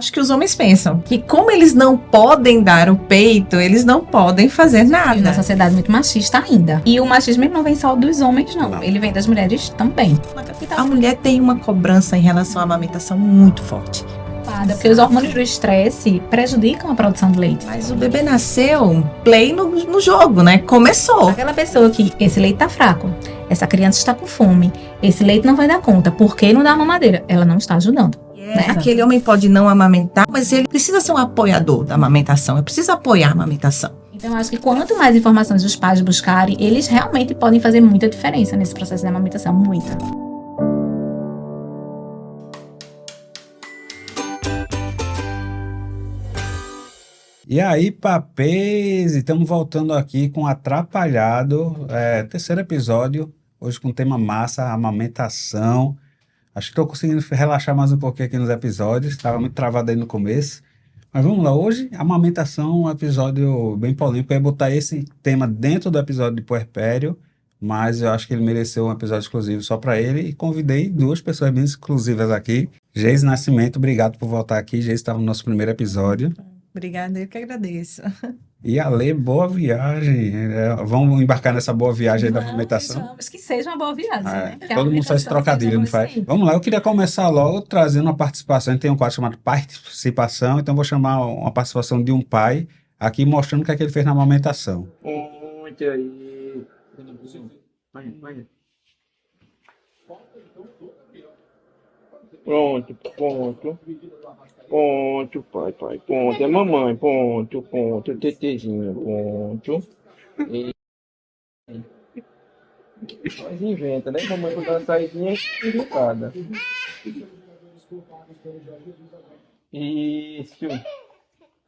Acho que os homens pensam que como eles não podem dar o peito, eles não podem fazer nada. Na sociedade muito machista ainda. E o machismo não vem só dos homens, não. Ele vem das mulheres também. A mulher tem uma cobrança em relação à amamentação muito forte. Porque os hormônios do estresse prejudicam a produção de leite. Mas o bebê nasceu play no jogo, né? Começou. Aquela pessoa que esse leite tá fraco, essa criança está com fome, esse leite não vai dar conta, por que não dá mamadeira? Ela não está ajudando. Né? Aquele homem pode não amamentar, mas ele precisa ser um apoiador da amamentação. Ele precisa apoiar a amamentação. Então, eu acho que quanto mais informações os pais buscarem, eles realmente podem fazer muita diferença nesse processo de amamentação. Muita. E aí, papéis, estamos voltando aqui com Atrapalhado, terceiro episódio, hoje com tema massa, amamentação. Acho que estou conseguindo relaxar mais um pouquinho aqui nos episódios, estava muito travado aí no começo. Mas vamos lá, hoje, amamentação, um episódio bem polêmico. Eu ia botar esse tema dentro do episódio de puerpério, mas eu acho que ele mereceu um episódio exclusivo só para ele e convidei duas pessoas bem exclusivas aqui. Geise Nascimento, obrigado por voltar aqui. Geise estava no nosso primeiro episódio. Obrigada, eu que agradeço. E Ale, boa viagem. Vamos embarcar nessa boa viagem aí da amamentação? Vamos, que seja uma boa viagem, né? Todo mundo faz trocadilho, não faz? Vamos lá, eu queria começar logo trazendo uma participação. A gente tem um quadro chamado participação, então vou chamar uma participação de um pai aqui mostrando o que é que ele fez na amamentação. Muito aí. Pronto. Ponto, pai, ponto, é mamãe, ponto, tetezinho, ponto. E... Mas inventa, né? Mamãe com aquela saidinha inventada. Isso.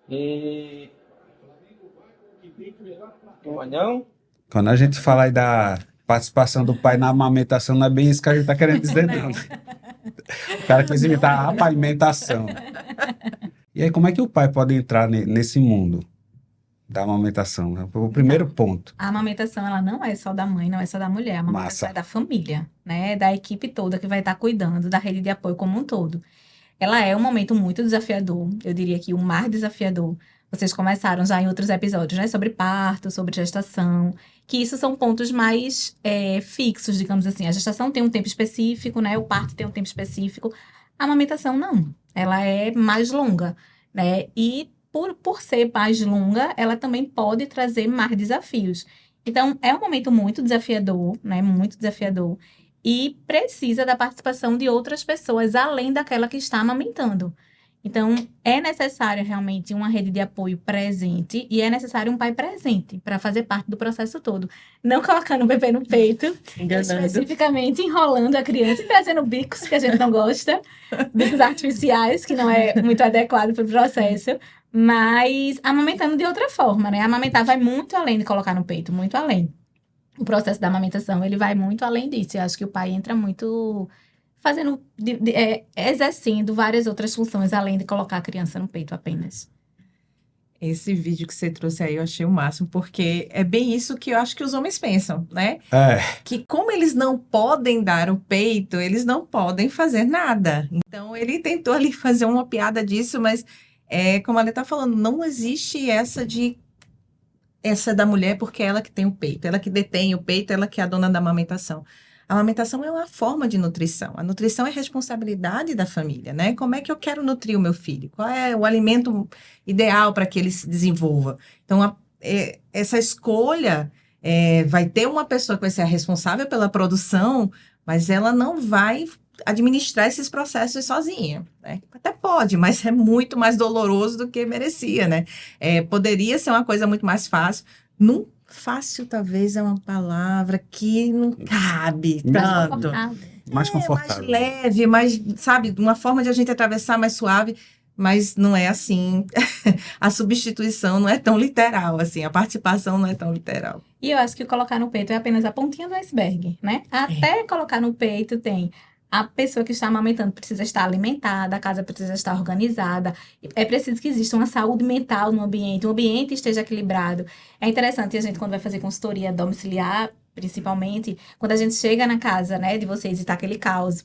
E... Não? Quando a gente fala aí da participação do pai na amamentação, não é bem isso que a gente está querendo dizer, não. O cara quis imitar a apamentação. E aí, como é que o pai pode entrar nesse mundo da amamentação? Né? O primeiro ponto. A amamentação, ela não é só da mãe, não é só da mulher. A amamentação é da família, né? Da equipe toda que vai estar cuidando, da rede de apoio como um todo. Ela é um momento muito desafiador, eu diria que o mais desafiador. Vocês começaram já em outros episódios, né? Sobre parto, sobre gestação, que isso são pontos mais fixos, digamos assim. A gestação tem um tempo específico, né? O parto tem um tempo específico. A amamentação, não. Ela é mais longa, né? E por ser mais longa, ela também pode trazer mais desafios. Então, é um momento muito desafiador, né? Muito desafiador. E precisa da participação de outras pessoas, além daquela que está amamentando. Então, é necessário realmente uma rede de apoio presente e é necessário um pai presente para fazer parte do processo todo. Não colocando o bebê no peito, especificamente enrolando a criança e trazendo bicos que a gente não gosta, bicos artificiais, que não é muito adequado para o processo, mas amamentando de outra forma, né? Amamentar vai muito além de colocar no peito, muito além. O processo da amamentação, ele vai muito além disso. Eu acho que o pai entra muito... fazendo, exercendo várias outras funções, além de colocar a criança no peito apenas. Esse vídeo que você trouxe aí, eu achei o máximo, porque é bem isso que eu acho que os homens pensam, né? Que como eles não podem dar o peito, eles não podem fazer nada. Então, ele tentou ali fazer uma piada disso, mas, como a Lê tá falando, não existe essa é da mulher porque é ela que tem o peito, ela que detém o peito, ela que é a dona da amamentação. A amamentação é uma forma de nutrição. A nutrição é responsabilidade da família, né? Como é que eu quero nutrir o meu filho? Qual é o alimento ideal para que ele se desenvolva? Então, essa escolha vai ter uma pessoa que vai ser a responsável pela produção, mas ela não vai administrar esses processos sozinha, né? Até pode, mas é muito mais doloroso do que merecia, né? Poderia ser uma coisa muito mais fácil. Fácil, talvez, é uma palavra que não cabe tanto. Mais confortável. Mais leve, mais, sabe, uma forma de a gente atravessar mais suave, mas não é assim. A substituição não é tão literal, assim, a participação não é tão literal. E eu acho que colocar no peito é apenas a pontinha do iceberg, né? Até colocar no peito tem... A pessoa que está amamentando precisa estar alimentada, a casa precisa estar organizada, é preciso que exista uma saúde mental no ambiente, o ambiente esteja equilibrado. É interessante, a gente quando vai fazer consultoria domiciliar, Principalmente quando a gente chega na casa, né, de vocês e tá aquele caos,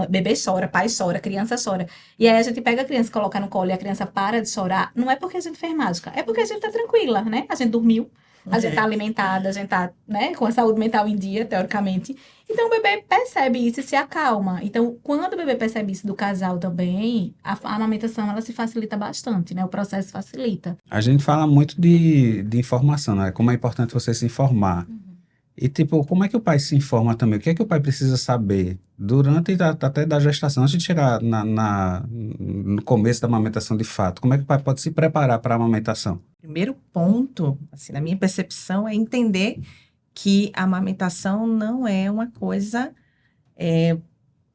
bebê chora, pai chora, criança chora. E aí a gente pega a criança, coloca no colo e a criança para de chorar. Não é porque a gente fez mágica, é porque a gente tá tranquila, né? A gente dormiu, a gente tá alimentada, a gente tá, né, com a saúde mental em dia, teoricamente. Então o bebê percebe isso e se acalma. Então, quando o bebê percebe isso do casal também, a amamentação ela se facilita bastante, né? O processo facilita. A gente fala muito de informação, né? Como é importante você se informar. E, tipo, como é que o pai se informa também? O que é que o pai precisa saber durante até da gestação, antes de chegar no começo da amamentação de fato? Como é que o pai pode se preparar para a amamentação? Primeiro ponto, assim, na minha percepção, é entender que a amamentação não é uma coisa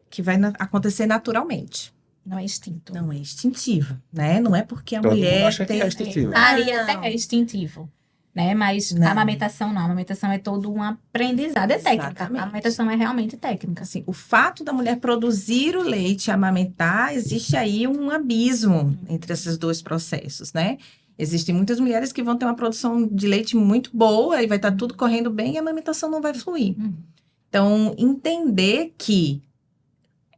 que vai acontecer naturalmente. Não é instinto. Não é instintivo, né? Não é porque a Todo mundo mulher acha que é instintivo. Aí até é instintivo. Né? Mas Não. a amamentação não. A amamentação é todo um aprendizado. É técnica. Exatamente. A amamentação é realmente técnica. Assim, o fato da mulher produzir o leite e amamentar, existe aí um abismo entre esses dois processos, né? Existem muitas mulheres que vão ter uma produção de leite muito boa e vai estar tudo correndo bem e a amamentação não vai fluir. Então, entender que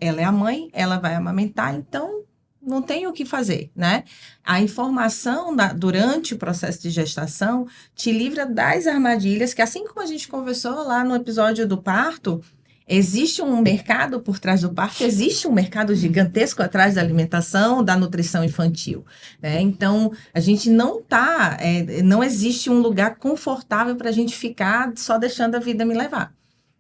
ela é a mãe, ela vai amamentar, então não tem o que fazer, né? A informação durante o processo de gestação te livra das armadilhas, que assim como a gente conversou lá no episódio do parto, existe um mercado por trás do parto, existe um mercado gigantesco atrás da alimentação, da nutrição infantil, né? Então, a gente não existe um lugar confortável para a gente ficar só deixando a vida me levar.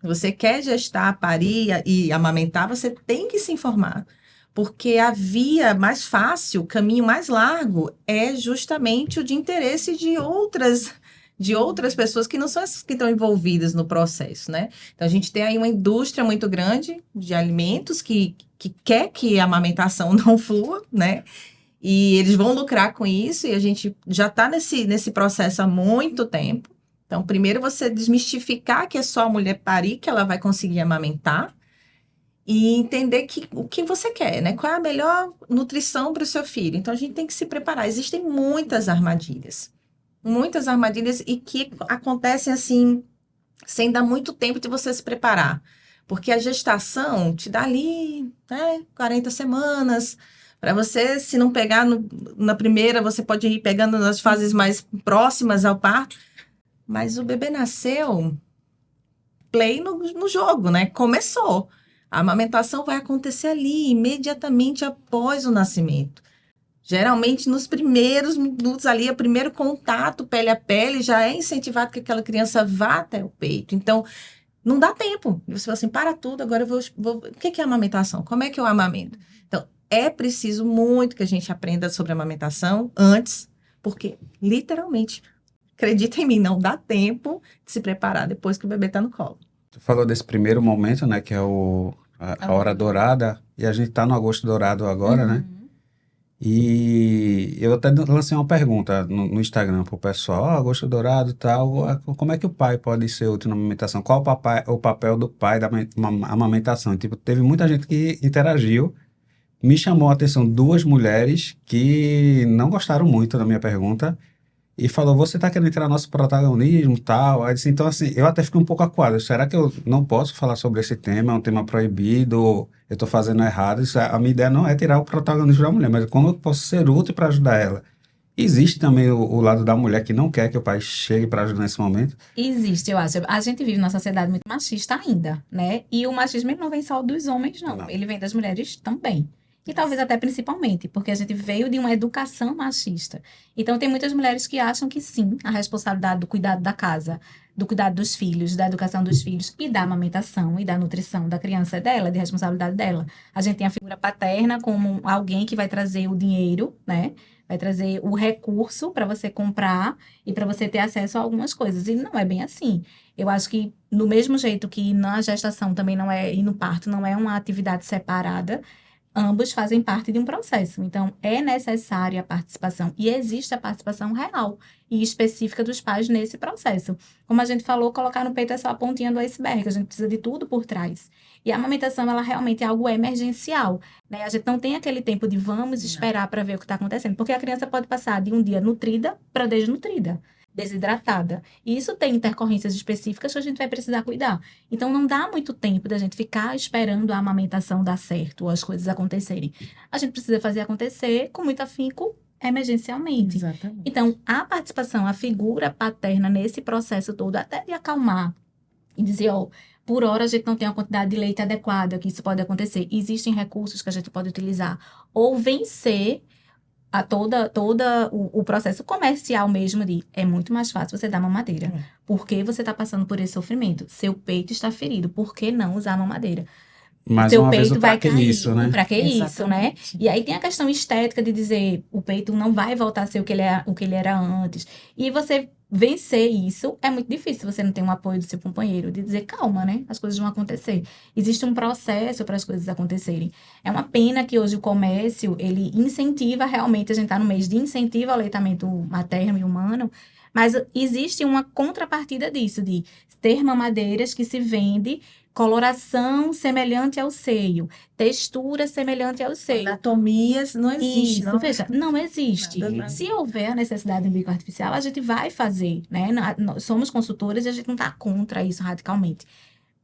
Você quer gestar, parir e amamentar, você tem que se informar. Porque a via mais fácil, o caminho mais largo, é justamente o de interesse de outras pessoas que não são essas que estão envolvidas no processo, né? Então, a gente tem aí uma indústria muito grande de alimentos que quer que a amamentação não flua, né? E eles vão lucrar com isso, e a gente já está nesse processo há muito tempo. Então, primeiro você desmistificar que é só a mulher parir que ela vai conseguir amamentar, e entender o que você quer, né? Qual é a melhor nutrição para o seu filho. Então, a gente tem que se preparar. Existem muitas armadilhas e que acontecem assim, sem dar muito tempo de você se preparar. Porque a gestação te dá ali, né, 40 semanas. Para você, se não pegar na primeira, você pode ir pegando nas fases mais próximas ao parto. Mas o bebê nasceu, play no jogo, né? Começou. A amamentação vai acontecer ali, imediatamente após o nascimento. Geralmente, nos primeiros minutos ali, o primeiro contato pele a pele já é incentivado que aquela criança vá até o peito. Então, não dá tempo. E você fala assim, para tudo, agora eu vou... O que é amamentação? Como é que eu amamento? Então, é preciso muito que a gente aprenda sobre amamentação antes, porque, literalmente, acredita em mim, não dá tempo de se preparar depois que o bebê está no colo. Tu falou desse primeiro momento, né, que é a hora dourada, e a gente tá no agosto dourado agora, né? E eu até lancei uma pergunta no Instagram pro pessoal, agosto dourado e tal, como é que o pai pode ser útil na amamentação? Qual o papel do pai da amamentação? Tipo, teve muita gente que interagiu, me chamou a atenção duas mulheres que não gostaram muito da minha pergunta, e falou, você tá querendo entrar no nosso protagonismo e tal. Aí disse, então, assim, eu até fiquei um pouco acuado. Será que eu não posso falar sobre esse tema? É um tema proibido? Eu tô fazendo errado? A minha ideia não é tirar o protagonismo da mulher, mas como eu posso ser útil para ajudar ela? Existe também o lado da mulher que não quer que o pai chegue para ajudar nesse momento? Existe, eu acho. A gente vive numa sociedade muito machista ainda, né? E o machismo ele não vem só dos homens, não. Ele vem das mulheres também. E talvez até principalmente, porque a gente veio de uma educação machista. Então, tem muitas mulheres que acham que sim, a responsabilidade do cuidado da casa, do cuidado dos filhos, da educação dos filhos e da amamentação e da nutrição da criança é dela, de responsabilidade dela. A gente tem a figura paterna como alguém que vai trazer o dinheiro, né? Vai trazer o recurso para você comprar e para você ter acesso a algumas coisas. E não é bem assim. Eu acho que, do mesmo jeito que na gestação também não é, e no parto não é uma atividade separada, ambos fazem parte de um processo. Então, é necessária a participação. E existe a participação real e específica dos pais nesse processo. Como a gente falou, colocar no peito é só a pontinha do iceberg. A gente precisa de tudo por trás. E a amamentação, ela realmente é algo emergencial, né? A gente não tem aquele tempo de vamos esperar para ver o que está acontecendo. Porque a criança pode passar de um dia nutrida para desnutrida. desidratada. E isso tem intercorrências específicas que a gente vai precisar cuidar. Então, não dá muito tempo da gente ficar esperando a amamentação dar certo ou as coisas acontecerem. A gente precisa fazer acontecer com muito afinco, emergencialmente. Exatamente. Então, a participação, a figura paterna nesse processo todo, até de acalmar e dizer, ó, por hora a gente não tem a quantidade de leite adequada, que isso pode acontecer. Existem recursos que a gente pode utilizar. Ou vencer a o processo comercial mesmo de é muito mais fácil você dar mamadeira. Porque você está passando por esse sofrimento. Seu peito está ferido. Por que não usar mamadeira? Mais Seu uma vez, peito pra vai que cair. isso, né? Pra que isso, né? Exatamente. E aí tem a questão estética de dizer o peito não vai voltar a ser o que ele era antes. E você vencer isso é muito difícil se você não tem um apoio do seu companheiro, de dizer calma, né? As coisas vão acontecer. Existe um processo para as coisas acontecerem. É uma pena que hoje o comércio, ele incentiva realmente, a gente está no mês de incentivo ao aleitamento materno e humano, mas existe uma contrapartida disso, de ter mamadeiras que se vende coloração semelhante ao seio, textura semelhante ao seio. Anatomias não existe, Isso, não. veja, não existe. Nada. Se houver a necessidade de um bico artificial, a gente vai fazer, né? Nós somos consultoras e a gente não está contra isso radicalmente.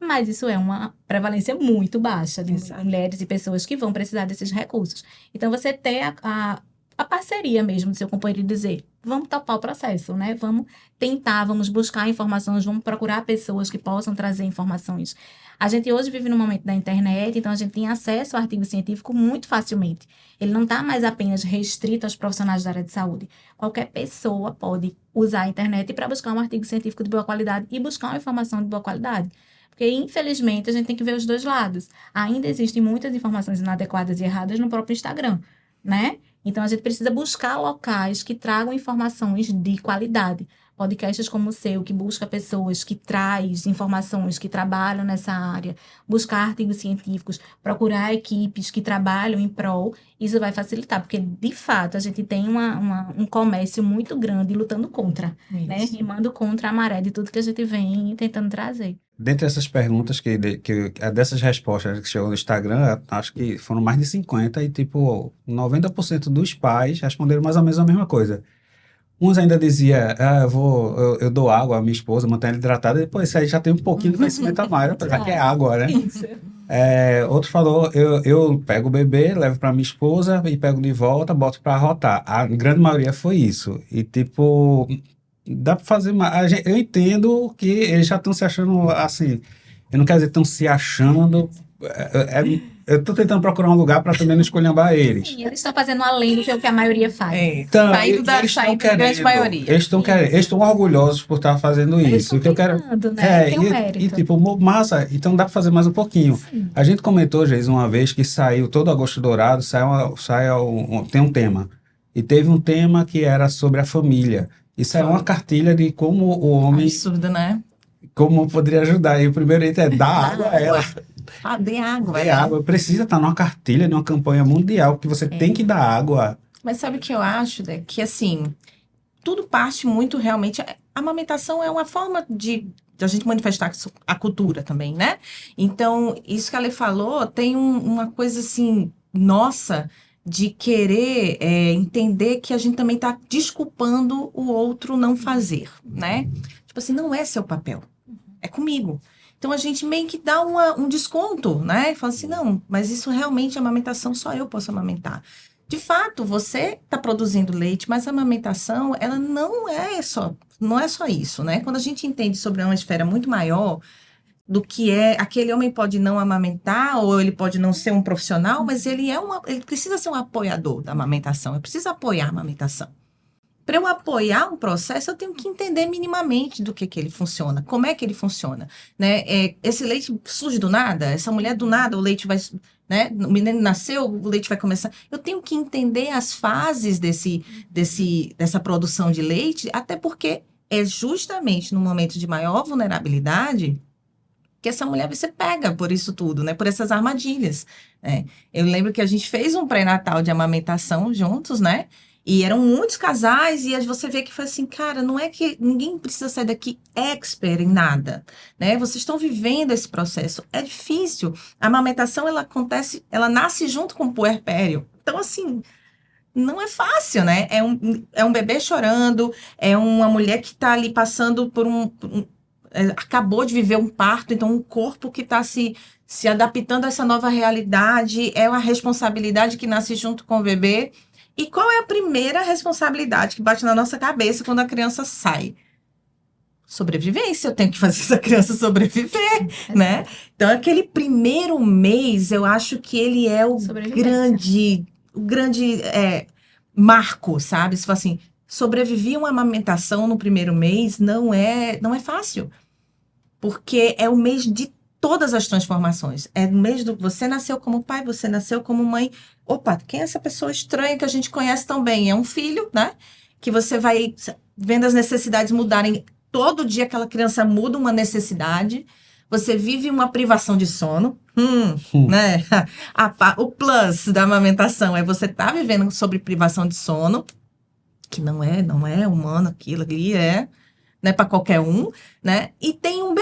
Mas isso é uma prevalência muito baixa de Exato. mulheres e pessoas que vão precisar desses recursos. Então, você ter a parceria mesmo do seu companheiro e dizer, vamos topar o processo, né? Vamos tentar, vamos buscar informações, vamos procurar pessoas que possam trazer informações. A gente hoje vive no momento da internet, então a gente tem acesso ao artigo científico muito facilmente. Ele não está mais apenas restrito aos profissionais da área de saúde. Qualquer pessoa pode usar a internet para buscar um artigo científico de boa qualidade e buscar uma informação de boa qualidade. Porque, infelizmente, a gente tem que ver os dois lados. Ainda existem muitas informações inadequadas e erradas no próprio Instagram, né? Então, a gente precisa buscar locais que tragam informações de qualidade. Podcasts como o seu, que busca pessoas que traz informações, que trabalham nessa área, buscar artigos científicos, procurar equipes que trabalham em prol, isso vai facilitar, porque, de fato, a gente tem um comércio muito grande lutando contra, né? Remando contra a maré de tudo que a gente vem tentando trazer. Dentre essas perguntas, dessas respostas que chegou no Instagram, acho que foram mais de 50 e, tipo, 90% dos pais responderam mais ou menos a mesma coisa. Uns ainda dizia, eu dou água à minha esposa, mantenho ela hidratada, e depois isso aí já tem um pouquinho de conhecimento a mais, apesar que é água, né? Isso. Outro falou, eu pego o bebê, levo para minha esposa e pego de volta, boto para arrotar. A grande maioria foi isso. E, tipo, dá para fazer mais. Eu entendo que eles já estão se achando assim. Eu não quero dizer que estão se achando. Eu estou tentando procurar um lugar para também não esculhambar eles. Sim, eles estão fazendo além do que a maioria faz. Então, Saindo da grande maioria. Eles estão orgulhosos por estar fazendo Eles isso. estão O que eu quero. tentando, né? Tem um mérito. Tipo, massa, então dá para fazer mais um pouquinho. Sim. A gente comentou, Geis, uma vez que saiu todo Agosto Dourado, tem um tema. E teve um tema que era sobre a família. Isso é uma cartilha de como o homem. Absurdo, né? Como poderia ajudar. E o primeiro item é dar água a ela. Dê água. Dê água. Precisa estar numa cartilha de uma campanha mundial, que você tem que dar água. Mas sabe o que eu acho, né? Que assim, tudo parte muito realmente. A amamentação é uma forma de a gente manifestar a cultura também, né? Então, isso que a Lê falou tem uma coisa assim, nossa, de querer entender que a gente também está desculpando o outro não fazer, né? Tipo assim, não é seu papel, é comigo. Então, a gente meio que dá um desconto, né? Fala assim, não, mas isso realmente é amamentação, só eu posso amamentar. De fato, você está produzindo leite, mas a amamentação, ela não é só isso, né? Quando a gente entende sobre uma esfera muito maior do que aquele homem pode não amamentar, ou ele pode não ser um profissional, mas ele precisa ser um apoiador da amamentação, eu preciso apoiar a amamentação. Para eu apoiar um processo, eu tenho que entender minimamente do que ele funciona, como é que ele funciona, né? Esse leite surge do nada, essa mulher do nada, o leite vai, né? O menino nasceu, o leite vai começar. Eu tenho que entender as fases dessa produção de leite, até porque é justamente no momento de maior vulnerabilidade que essa mulher vai ser pega por isso tudo, né? Por essas armadilhas, né? Eu lembro que a gente fez um pré-natal de amamentação juntos, né? E eram muitos casais, e você vê que foi assim, cara, não é que ninguém precisa sair daqui expert em nada, né? Vocês estão vivendo esse processo, é difícil. A amamentação, ela nasce junto com o puerpério. Então, assim, não é fácil, né? É um bebê chorando, é uma mulher que está ali passando acabou de viver um parto, então um corpo que está se adaptando a essa nova realidade, é uma responsabilidade que nasce junto com o bebê. E qual é a primeira responsabilidade que bate na nossa cabeça quando a criança sai? Sobrevivência, eu tenho que fazer essa criança sobreviver, né? Então, aquele primeiro mês, eu acho que ele é o grande marco, sabe? Se for assim, sobreviver uma amamentação no primeiro mês não é fácil, porque é o mês de todas as transformações. É o mês do você nasceu como pai, você nasceu como mãe. Opa, quem é essa pessoa estranha que a gente conhece tão bem? É um filho, né? Que você vai vendo as necessidades mudarem. Todo dia aquela criança muda uma necessidade. Você vive uma privação de sono. Né? O plus da amamentação é você estar vivendo sobre privação de sono, que não é humano aquilo ali, não é para qualquer um, né? E tem um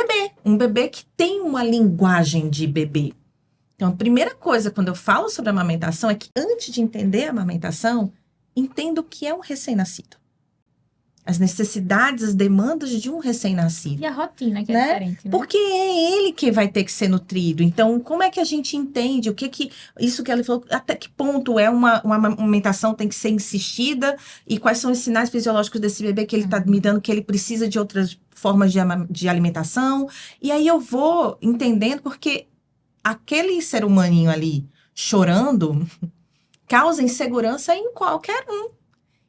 bebê que tem uma linguagem de bebê. Então, a primeira coisa quando eu falo sobre amamentação é que antes de entender a amamentação, entenda o que é um recém-nascido. As necessidades, as demandas de um recém-nascido. E a rotina, que é né? diferente, né? Porque é ele que vai ter que ser nutrido. Então, como é que a gente entende isso que ela falou, até que ponto uma amamentação tem que ser insistida e quais são os sinais fisiológicos desse bebê que ele está me dando que ele precisa de outras formas de alimentação. E aí eu vou entendendo porque aquele ser humaninho ali chorando causa insegurança em qualquer um.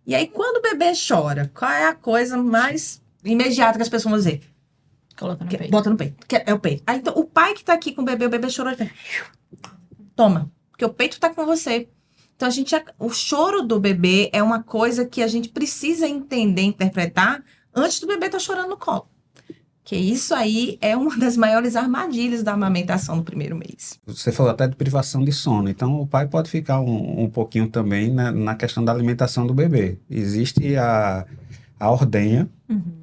E aí, quando o bebê chora, qual é a coisa mais imediata que as pessoas vão dizer? Coloca no peito. Bota no peito. É o peito. Aí, então, o pai que tá aqui com o bebê chorou, ele fala, toma, porque o peito tá com você. Então, o choro do bebê é uma coisa que a gente precisa entender, interpretar, antes do bebê estar chorando no colo. Que isso aí é uma das maiores armadilhas da amamentação no primeiro mês. Você falou até de privação de sono, então o pai pode ficar um pouquinho também na questão da alimentação do bebê. Existe a ordenha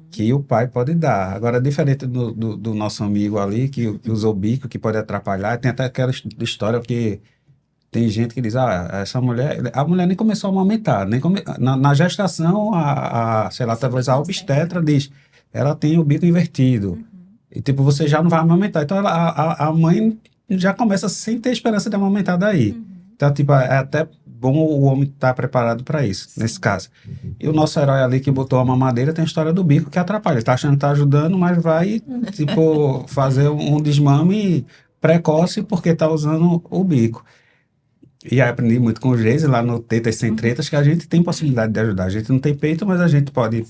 que o pai pode dar. Agora, diferente do nosso amigo ali, que usou bico, que pode atrapalhar, tem até aquela história que tem gente que diz, essa mulher, a mulher nem começou a amamentar, na gestação, sei lá, talvez a obstetra diz, ela tem o bico invertido. E, tipo, você já não vai amamentar. Então, a mãe já começa sem ter esperança de amamentar daí. Então, tipo, é até bom o homem estar preparado para isso, nesse caso. E o nosso herói ali que botou a mamadeira tem a história do bico que atrapalha. Ele tá achando que tá ajudando, mas vai, tipo, fazer um desmame precoce porque tá usando o bico. E aí aprendi muito com o Geise lá no Tetas Sem Tretas que a gente tem possibilidade de ajudar. A gente não tem peito, mas a gente pode...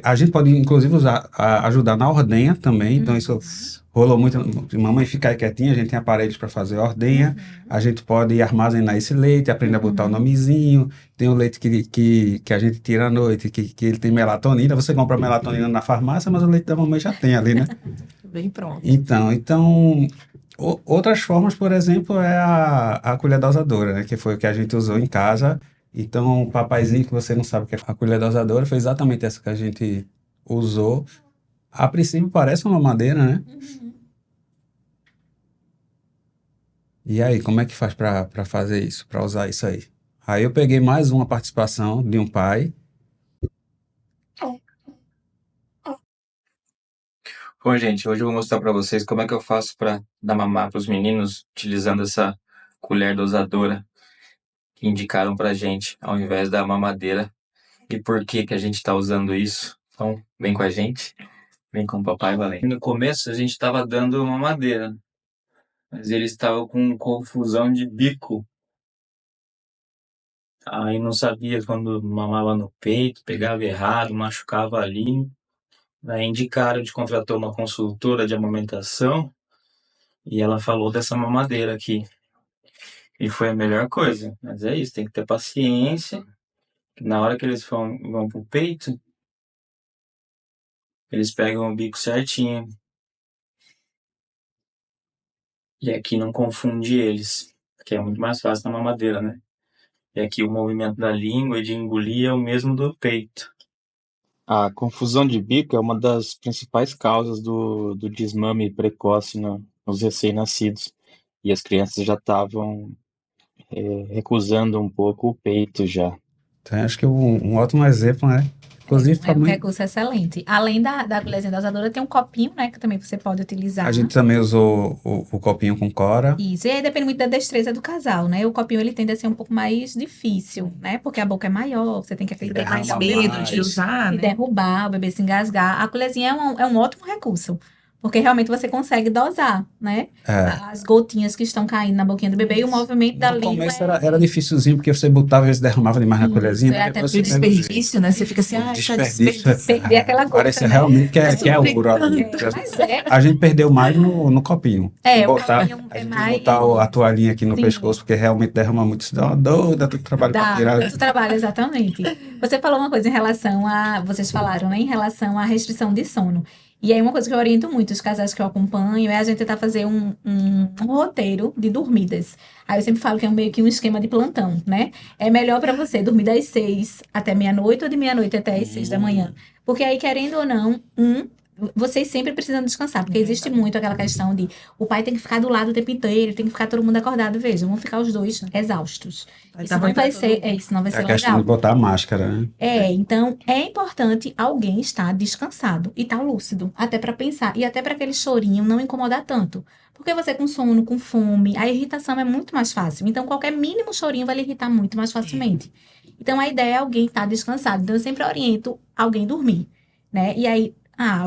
A gente pode, inclusive, ajudar na ordenha também. Então, isso rolou muito. Mamãe fica aí quietinha, a gente tem aparelhos para fazer ordenha. A gente pode armazenar esse leite, aprender a botar o nomezinho. Tem o leite que a gente tira à noite, que ele tem melatonina. Você compra melatonina na farmácia, mas o leite da mamãe já tem ali, né? Bem pronto. Então outras formas, por exemplo, é a colher dosadora, né? Que foi o que a gente usou em casa. Então, o papaizinho que você não sabe o que é a colher dosadora foi exatamente essa que a gente usou. A princípio parece uma madeira, né? E aí, como é que faz para fazer isso, para usar isso aí? Aí eu peguei mais uma participação de um pai. Bom, gente, hoje eu vou mostrar para vocês como é que eu faço para dar mamar para os meninos utilizando essa colher dosadora que indicaram pra gente ao invés da mamadeira e por que a gente tá usando isso. Então, vem com a gente, vem com o papai valendo. No começo a gente estava dando mamadeira, mas ele estava com confusão de bico. Aí não sabia quando mamava no peito, pegava errado, machucava ali. Aí indicaram, de contratou uma consultora de amamentação e ela falou dessa mamadeira aqui. E foi a melhor coisa. Mas é isso, tem que ter paciência. Na hora que eles vão pro peito, eles pegam o bico certinho. E aqui não confunde eles, que é muito mais fácil na mamadeira, né? E aqui o movimento da língua e de engolir é o mesmo do peito. A confusão de bico é uma das principais causas do desmame precoce nos recém-nascidos. E as crianças já estavam recusando um pouco o peito já. Então, acho que um ótimo exemplo, né? Inclusive, um recurso excelente. Além da colherzinha dosadora, tem um copinho, né? Que também você pode utilizar. A gente também usou o copinho com cora. Isso, e aí depende muito da destreza do casal, né? O copinho, ele tende a ser um pouco mais difícil, né? Porque a boca é maior, você tem que Tem acreditar mais mais medo de usar, de né? derrubar, o bebê se engasgar. A colherzinha é um ótimo recurso, porque realmente você consegue dosar, né? As gotinhas que estão caindo na boquinha do bebê e o movimento da No língua. começo era dificilzinho, porque você botava, às vezes derramava demais na colherzinha. é Mas até depois porque você pega o jeito. Desperdício, né? Você fica assim, tá Desperdício. Perder aquela gota, Parece né? realmente que é ouro. Mas é. A gente perdeu mais no copinho. O Botar, copinho a é gente mais... botar a toalhinha aqui no Sim. pescoço, porque realmente derrama muito. Isso dá uma dor, dá todo trabalho pra tirar. Muito trabalho, exatamente. Você falou uma coisa em relação a... Vocês falaram, né? Em relação à restrição de sono. E aí, uma coisa que eu oriento muito os casais que eu acompanho é a gente tentar fazer um roteiro de dormidas. Aí eu sempre falo que é meio que um esquema de plantão, né? É melhor para você dormir das 6 até meia-noite ou de meia-noite até as 6 da manhã. Porque aí, querendo ou não, vocês sempre precisam descansar, porque existe muito aquela questão de o pai tem que ficar do lado o tempo inteiro, tem que ficar todo mundo acordado. Veja, vão ficar os dois exaustos. Isso não vai ser, isso não vai É ser a questão legal. de botar a máscara, né? Então é importante alguém estar descansado e estar lúcido, até para pensar e até para aquele chorinho não incomodar tanto. Porque você com sono, com fome, a irritação é muito mais fácil. Então qualquer mínimo chorinho vai lhe irritar muito mais facilmente. Então a ideia é alguém estar descansado. Então eu sempre oriento alguém dormir, né? E aí,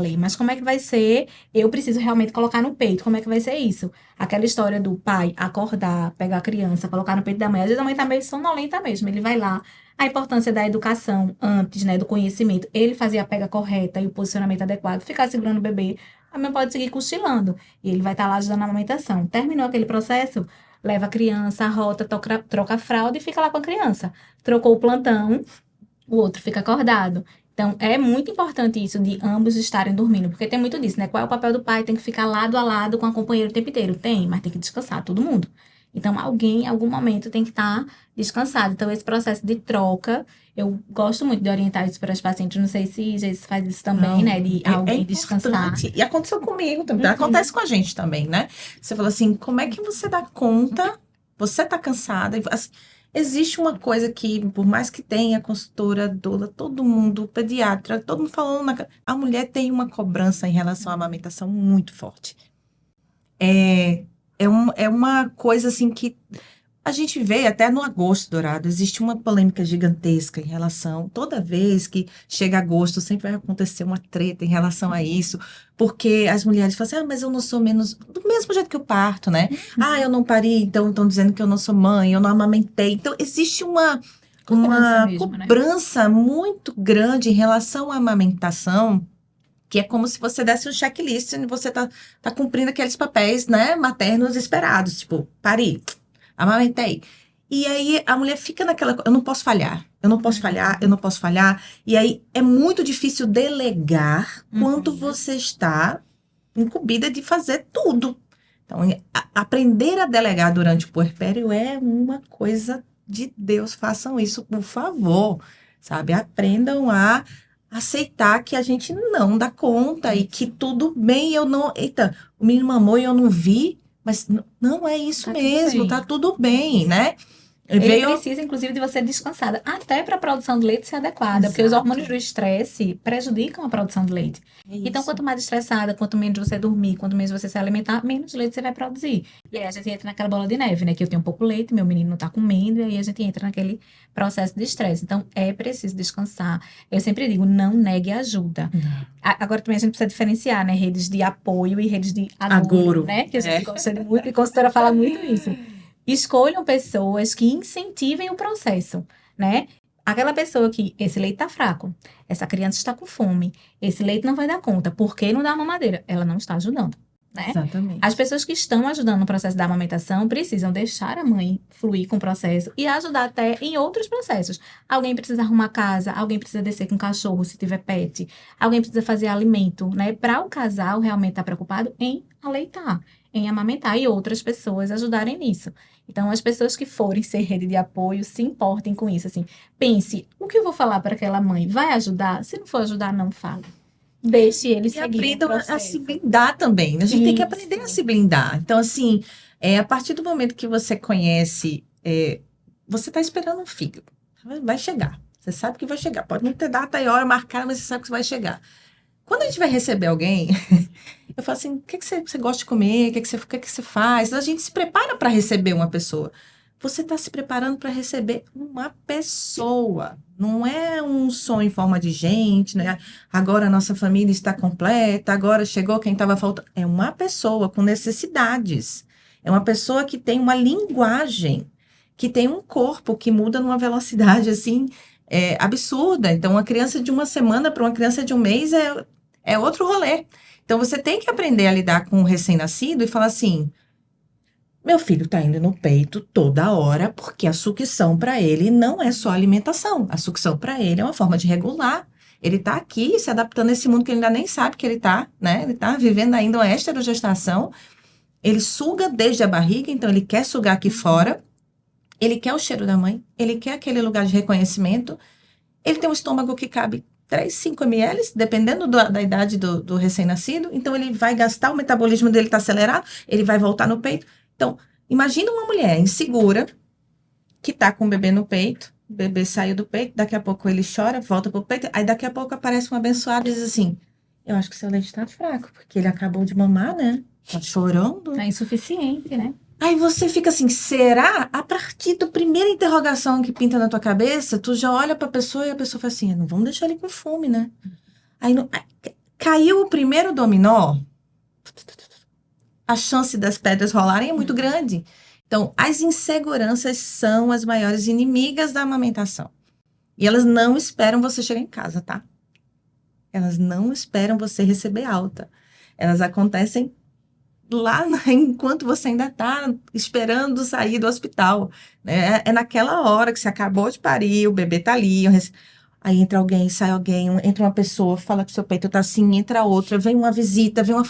Lei, mas como é que vai ser? Eu preciso realmente colocar no peito. Como é que vai ser isso? Aquela história do pai acordar, pegar a criança, colocar no peito da mãe. Às vezes a mãe tá meio sonolenta mesmo. Ele vai lá. A importância da educação antes, né, do conhecimento. Ele fazer a pega correta e o posicionamento adequado. Ficar segurando o bebê. A mãe pode seguir cochilando. E ele vai estar lá ajudando na amamentação. Terminou aquele processo? Leva a criança, rota, troca a fralda e fica lá com a criança. Trocou o plantão, o outro fica acordado. Então, é muito importante isso de ambos estarem dormindo, porque tem muito disso, né? Qual é o papel do pai? Tem que ficar lado a lado com a companheira o tempo inteiro? Tem, mas tem que descansar, todo mundo. Então, alguém, em algum momento, tem que estar descansado. Então, esse processo de troca, eu gosto muito de orientar isso para as pacientes. Não sei se Geice faz isso também, né? De alguém descansar. E aconteceu comigo também, acontece com a gente também, né? Você falou assim, como é que você dá conta? Você tá cansada, assim, existe uma coisa que, por mais que tenha consultora, doula, todo mundo, pediatra, todo mundo falando, a mulher tem uma cobrança em relação à amamentação muito forte. É uma coisa assim que a gente vê até no agosto dourado, existe uma polêmica gigantesca em relação, toda vez que chega agosto, sempre vai acontecer uma treta em relação a isso, porque as mulheres falam assim, mas eu não sou menos, do mesmo jeito que eu parto, né? Eu não pari, então estão dizendo que eu não sou mãe, eu não amamentei. Então, existe uma cobrança muito grande em relação à amamentação, que é como se você desse um checklist e você tá cumprindo aqueles papéis, né, maternos esperados, tipo, pari, amamentei. E aí a mulher fica naquela, eu não posso falhar, eu não posso falhar, eu não posso falhar. E aí é muito difícil delegar quando você está incumbida de fazer tudo. Então, aprender a delegar durante o puerpério é uma coisa de Deus. Façam isso, por favor, sabe? Aprendam a aceitar que a gente não dá conta e que tudo bem, eita, o menino mamou e eu não vi, mas não é isso mesmo, tá tudo bem, né? Ele precisa, inclusive, de você descansada, até para a produção de leite ser adequada, porque os hormônios do estresse prejudicam a produção de leite. Então, quanto mais estressada, quanto menos você dormir, quanto menos você se alimentar, menos leite você vai produzir. E aí a gente entra naquela bola de neve, né? Que eu tenho pouco leite, meu menino não tá comendo, e aí a gente entra naquele processo de estresse. Então, é preciso descansar. Eu sempre digo, não negue ajuda. Agora também a gente precisa diferenciar, né? Redes de apoio e redes de agouro, né? Que a gente gosta de muito, e a consultora fala muito isso. Escolham pessoas que incentivem o processo, né? Aquela pessoa que, esse leite tá fraco, essa criança está com fome, esse leite não vai dar conta, por que não dá mamadeira? Ela não está ajudando, né? Exatamente. As pessoas que estão ajudando no processo da amamentação precisam deixar a mãe fluir com o processo e ajudar até em outros processos. Alguém precisa arrumar casa, alguém precisa descer com o cachorro se tiver pet, alguém precisa fazer alimento, né? Para o casal realmente estar preocupado em aleitar, em amamentar e outras pessoas ajudarem nisso. Então, as pessoas que forem ser rede de apoio, se importem com isso, assim. Pense, o que eu vou falar para aquela mãe? Vai ajudar? Se não for ajudar, não fale. Deixe ele seguir o aprendam processo. a se blindar também. A gente tem que aprender a se blindar. Então, assim, a partir do momento que você conhece você está esperando um filho. Vai chegar. Você sabe que vai chegar. Pode não ter data e hora marcada, mas você sabe que vai chegar. Quando a gente vai receber alguém, eu falo assim, o que você gosta de comer? O que você faz? A gente se prepara para receber uma pessoa. Você está se preparando para receber uma pessoa. Não é um sonho em forma de gente, né? Agora a nossa família está completa, agora chegou quem estava faltando. É uma pessoa com necessidades. É uma pessoa que tem uma linguagem, que tem um corpo que muda numa velocidade, assim, absurda. Então, uma criança de uma semana para uma criança de um mês é outro rolê. Então, você tem que aprender a lidar com o recém-nascido e falar assim, meu filho está indo no peito toda hora, porque a sucção para ele não é só alimentação. A sucção para ele é uma forma de regular. Ele está aqui se adaptando a esse mundo que ele ainda nem sabe que ele está, né? Ele está vivendo ainda uma esterogestação. Ele suga desde a barriga, então ele quer sugar aqui fora. Ele quer o cheiro da mãe. Ele quer aquele lugar de reconhecimento. Ele tem um estômago que cabe 3, 5 ml, dependendo da idade do recém-nascido. Então, ele vai gastar, o metabolismo dele está acelerado, ele vai voltar no peito. Então, imagina uma mulher insegura que está com o bebê no peito, o bebê saiu do peito, daqui a pouco ele chora, volta pro peito, aí daqui a pouco aparece um abençoado e diz assim, eu acho que seu leite está fraco, porque ele acabou de mamar, né? Tá chorando. É insuficiente, né? Aí você fica assim, será? A partir da primeira interrogação que pinta na tua cabeça, tu já olha pra pessoa e a pessoa fala assim, não vamos deixar ele com fome, né? Aí caiu o primeiro dominó, a chance das pedras rolarem é muito grande. Então, as inseguranças são as maiores inimigas da amamentação. E elas não esperam você chegar em casa, tá? Elas não esperam você receber alta. Elas acontecem lá enquanto você ainda está esperando sair do hospital. Né? É naquela hora que você acabou de parir, o bebê está ali. Aí entra alguém, sai alguém, entra uma pessoa, fala que seu peito está assim, entra outra, vem uma visita, vem uma...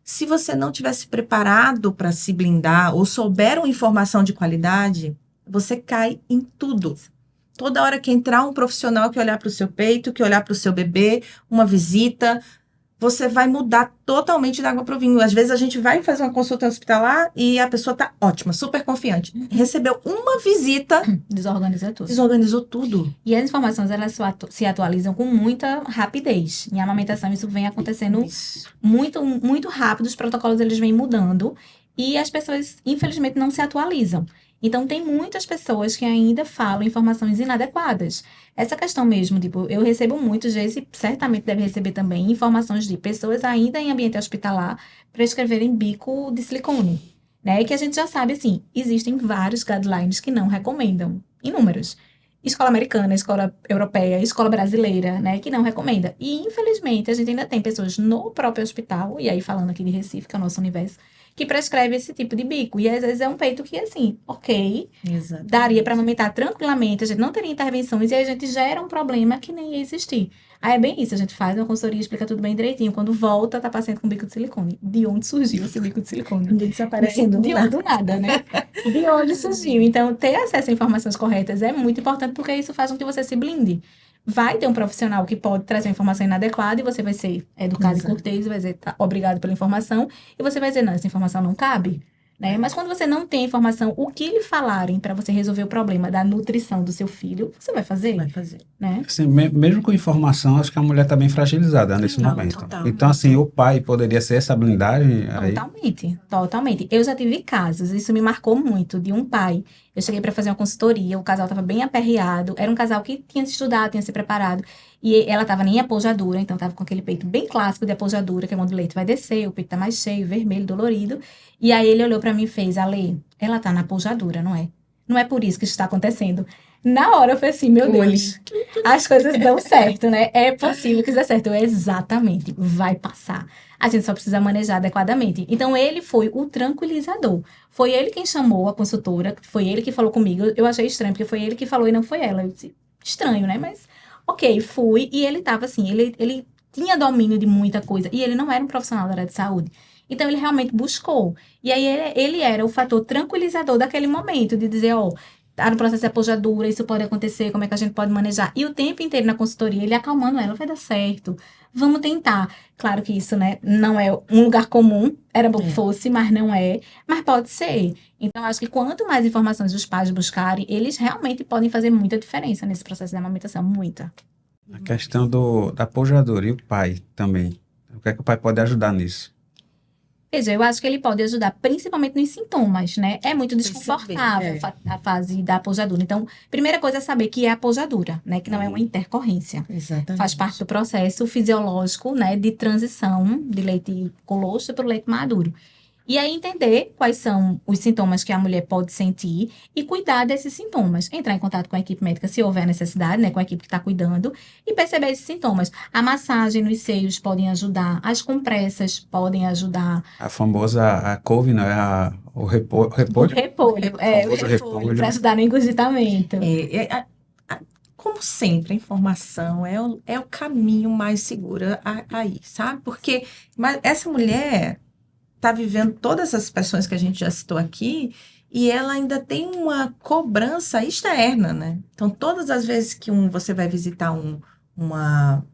Se você não tivesse preparado para se blindar ou souber uma informação de qualidade, você cai em tudo. Toda hora que entrar um profissional que olhar para o seu peito, que olhar para o seu bebê, uma visita, você vai mudar totalmente da água para o vinho. Às vezes a gente vai fazer uma consulta hospitalar e a pessoa está ótima, super confiante. Recebeu uma visita, desorganizou tudo. E as informações, elas se atualizam com muita rapidez. Em amamentação, isso vem acontecendo muito, muito rápido. Os protocolos, eles vêm mudando. E as pessoas, infelizmente, não se atualizam. Então, tem muitas pessoas que ainda falam informações inadequadas. Essa questão mesmo, tipo, eu recebo muitos, e certamente deve receber também, informações de pessoas ainda em ambiente hospitalar prescreverem bico de silicone, né? E que a gente já sabe, assim, existem vários guidelines que não recomendam, inúmeros. Escola americana, escola europeia, escola brasileira, né, que não recomenda. E, infelizmente, a gente ainda tem pessoas no próprio hospital, e aí falando aqui de Recife, que é o nosso universo, que prescreve esse tipo de bico. E às vezes é um peito que, assim, ok, daria para amamentar tranquilamente, a gente não teria intervenções e aí a gente gera um problema que nem ia existir. Aí é bem isso, a gente faz uma consultoria, explica tudo bem direitinho. Quando volta, tá paciente com bico de silicone. De onde surgiu esse bico de silicone? Ele desaparecendo do nada, né? De onde surgiu? Então, ter acesso a informações corretas é muito importante porque isso faz com que você se blinde. Vai ter um profissional que pode trazer informação inadequada e você vai ser educado e cortês, vai ser obrigado pela informação e você vai dizer, não, essa informação não cabe, né? Mas quando você não tem informação, o que lhe falarem para você resolver o problema da nutrição do seu filho, você vai fazer. Vai fazer. Né? Assim, mesmo com informação, acho que a mulher está bem fragilizada nesse momento. Total. Então, assim, o pai poderia ser essa blindagem aí? Totalmente. Eu já tive casos, isso me marcou muito, de um pai. Eu cheguei para fazer uma consultoria, o casal estava bem aperreado, era um casal que tinha se estudado, tinha se preparado, e ela estava em apojadura, então estava com aquele peito bem clássico de apojadura, que é quando o leite vai descer, o peito tá mais cheio, vermelho, dolorido. E aí ele olhou para mim e fez, Ale, ela tá na apojadura, não é? Não é por isso que isso está acontecendo. Na hora eu falei assim, meu Deus, as coisas dão certo, né? É possível que dê certo. Exatamente, vai passar. A gente só precisa manejar adequadamente. Então, ele foi o tranquilizador. Foi ele quem chamou a consultora, foi ele que falou comigo. Eu achei estranho, porque foi ele que falou e não foi ela. Eu disse, estranho, né? Mas, ok, fui. E ele tava assim, ele tinha domínio de muita coisa. E ele não era um profissional da área de saúde. Então, ele realmente buscou. E aí, ele era o fator tranquilizador daquele momento, de dizer, tá no processo de apojadura, isso pode acontecer, como é que a gente pode manejar. E o tempo inteiro na consultoria, ele acalmando ela, vai dar certo, vamos tentar. Claro que isso, né, não é um lugar comum, era bom que fosse, mas não é, mas pode ser. Então, acho que quanto mais informações os pais buscarem, eles realmente podem fazer muita diferença nesse processo de amamentação, muita. A questão da apojadora e o pai também. O que é que o pai pode ajudar nisso? Veja, eu acho que ele pode ajudar principalmente nos sintomas, né? É muito desconfortável a fase da apojadura. Então, primeira coisa é saber que é apojadura, né? Que não é uma intercorrência. Exatamente. Faz parte do processo fisiológico, né? De transição de leite colostro para o leite maduro. E aí entender quais são os sintomas que a mulher pode sentir e cuidar desses sintomas. Entrar em contato com a equipe médica se houver necessidade, né? Com a equipe que está cuidando e perceber esses sintomas. A massagem nos seios podem ajudar, as compressas podem ajudar. A famosa a couve, não é o repolho? O repolho, famoso repolho. para ajudar no engurgitamento. Como sempre, a informação é o caminho mais seguro aí, sabe? Porque essa mulher está vivendo todas as pressões que a gente já citou aqui e ela ainda tem uma cobrança externa, né? Então, todas as vezes que você vai visitar uma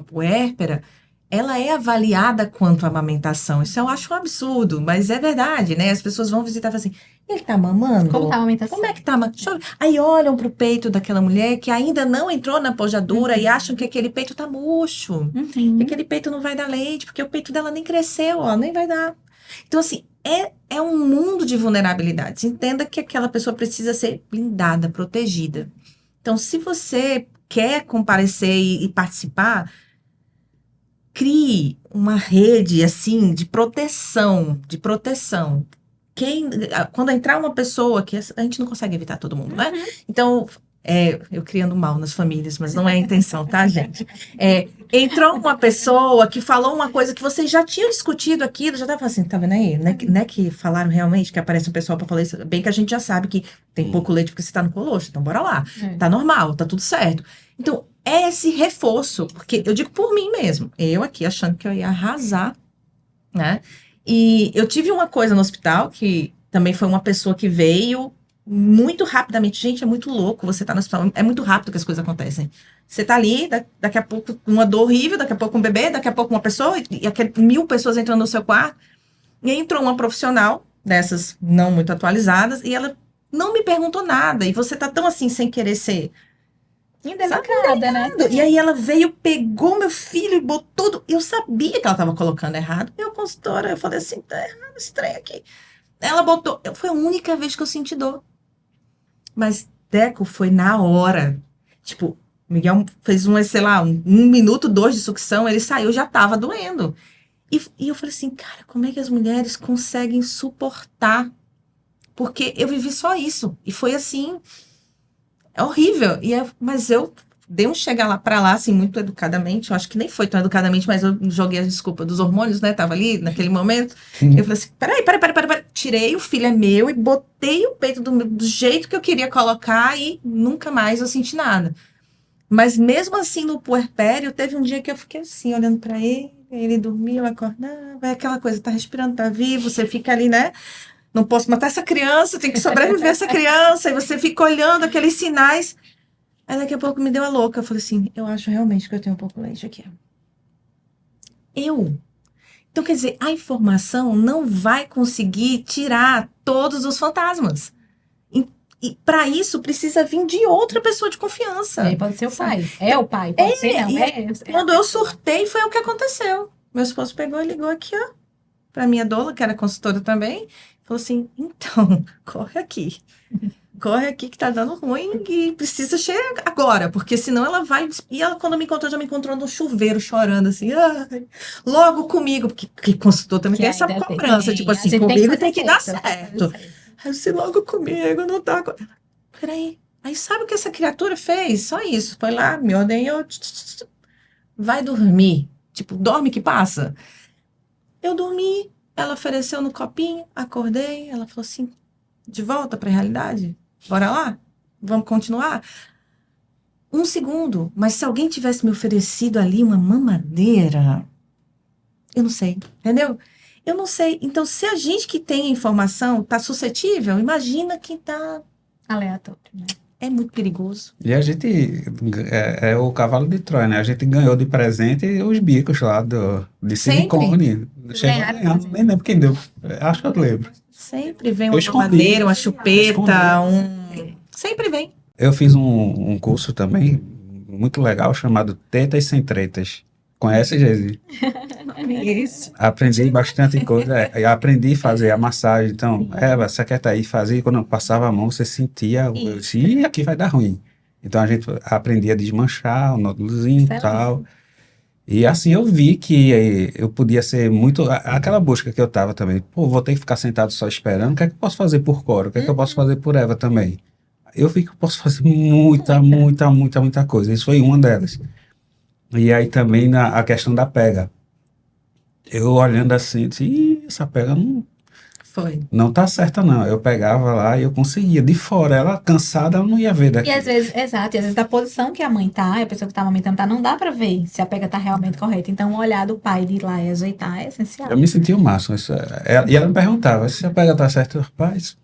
puérpera, ela é avaliada quanto à amamentação. Isso eu acho um absurdo, mas é verdade, né? As pessoas vão visitar e falam assim, ele tá mamando? Como tá a amamentação? Como é que tá? Aí olham pro peito daquela mulher que ainda não entrou na pojadura e acham que aquele peito tá murcho, que aquele peito não vai dar leite, porque o peito dela nem cresceu, ó, nem vai dar. Então, assim, é um mundo de vulnerabilidades. Entenda que aquela pessoa precisa ser blindada, protegida. Então, se você quer comparecer e participar, crie uma rede, assim, de proteção, Quando entrar uma pessoa, que a gente não consegue evitar todo mundo, né? Então, eu criando mal nas famílias, mas não é a intenção, tá, gente? Entrou uma pessoa que falou uma coisa que vocês já tinham discutido aquilo, já tava assim, tá vendo aí? Não é que falaram realmente que aparece um pessoal para falar isso? Bem que a gente já sabe que tem pouco leite porque você tá no colostro, então bora lá. Tá normal, tá tudo certo. Então, é esse reforço, porque eu digo por mim mesmo, eu aqui achando que eu ia arrasar, né? E eu tive uma coisa no hospital, que também foi uma pessoa que veio muito rapidamente. Gente, é muito louco você tá no hospital, é muito rápido que as coisas acontecem. Você tá ali, daqui a pouco uma dor horrível, daqui a pouco um bebê, daqui a pouco uma pessoa, e 1000 pessoas entrando no seu quarto. E aí entrou uma profissional, dessas não muito atualizadas, e ela não me perguntou nada, e você tá tão assim, sem querer ser... Indelicada, né? E aí ela veio, pegou meu filho e botou... Eu sabia que ela tava colocando errado. Eu, consultora, eu falei assim, tá errado esse trem aqui. Ela botou... Foi a única vez que eu senti dor. Mas, Deco, foi na hora. Tipo, Miguel fez sei lá, 1 minuto, 2 de sucção, ele saiu, já tava doendo. E eu falei assim, cara, como é que as mulheres conseguem suportar? Porque eu vivi só isso. E foi assim... É horrível. Mas eu dei um chegar lá pra lá, assim, muito educadamente. Eu acho que nem foi tão educadamente, mas eu joguei a desculpa dos hormônios, né? Tava ali naquele momento. Eu falei assim, peraí. Tirei, o filho é meu e botei o peito do jeito que eu queria colocar e nunca mais eu senti nada. Mas mesmo assim, no puerpério, teve um dia que eu fiquei assim, olhando pra ele dormia, eu acordava, é aquela coisa, tá respirando, tá vivo, você fica ali, né? Não posso matar essa criança, tem que sobreviver essa criança. E você fica olhando aqueles sinais. Aí daqui a pouco me deu a louca. Eu falei assim, eu acho realmente que eu tenho um pouco de leite aqui. Então, quer dizer, a informação não vai conseguir tirar todos os fantasmas. E para isso, precisa vir de outra pessoa de confiança. Aí pode ser o pai. É o pai, pode ser não. Quando eu surtei, foi o que aconteceu. Meu esposo pegou e ligou aqui, ó, pra minha doula, que era consultora também. Falou assim, então, corre aqui que tá dando ruim e precisa chegar agora, porque senão ela vai... E ela, quando me encontrou, já me encontrou no chuveiro, chorando assim, logo comigo, porque consultor também tem essa cobrança, tipo assim, comigo tem que dar certo. Aí eu disse, logo comigo, não tá... Peraí, aí sabe o que essa criatura fez? Só isso, foi lá, me ordenhou, vai dormir, tipo, dorme que passa. Eu dormi. Ela ofereceu no copinho, acordei, ela falou assim, de volta para a realidade? Bora lá? Vamos continuar? 1 segundo, mas se alguém tivesse me oferecido ali uma mamadeira, eu não sei, entendeu? Eu não sei. Então, se a gente que tem a informação tá suscetível, imagina quem tá aleatório, né? É muito perigoso. E a gente, é o cavalo de Troia, né? A gente ganhou de presente os bicos lá de silicone. Chegou a ganhar, nem lembro quem deu. Acho que eu lembro. Sempre vem uma mamadeira, uma chupeta, Sempre vem. Eu fiz um curso também, muito legal, chamado Tetas Sem Tretas. Conhece, Geise? Isso. Aprendi bastante coisa. Aprendi a fazer a massagem. Então, você quer estar aí fazer. Quando eu passava a mão, você sentia, ih, aqui vai dar ruim. Então, a gente aprendia a desmanchar o nódulozinho e tal. E assim eu vi que eu podia ser muito... Aquela busca que eu tava também. Pô, vou ter que ficar sentado só esperando. O que é que eu posso fazer por Cora? O que é que eu posso fazer por Eva também? Eu vi que eu posso fazer muita coisa. Isso foi uma delas. E aí também a questão da pega. Eu olhando assim, disse, ih, essa pega não tá certa não. Eu pegava lá e eu conseguia. De fora, ela cansada, ela não ia ver daqui. E às vezes, exato, e às vezes da posição que a mãe tá, a pessoa que tá amamentando tá, não dá pra ver se a pega tá realmente correta. Então, o olhar do pai de ir lá e ajeitar é essencial. Eu me sentia o máximo. E ela me perguntava, se a pega tá certa, rapaz,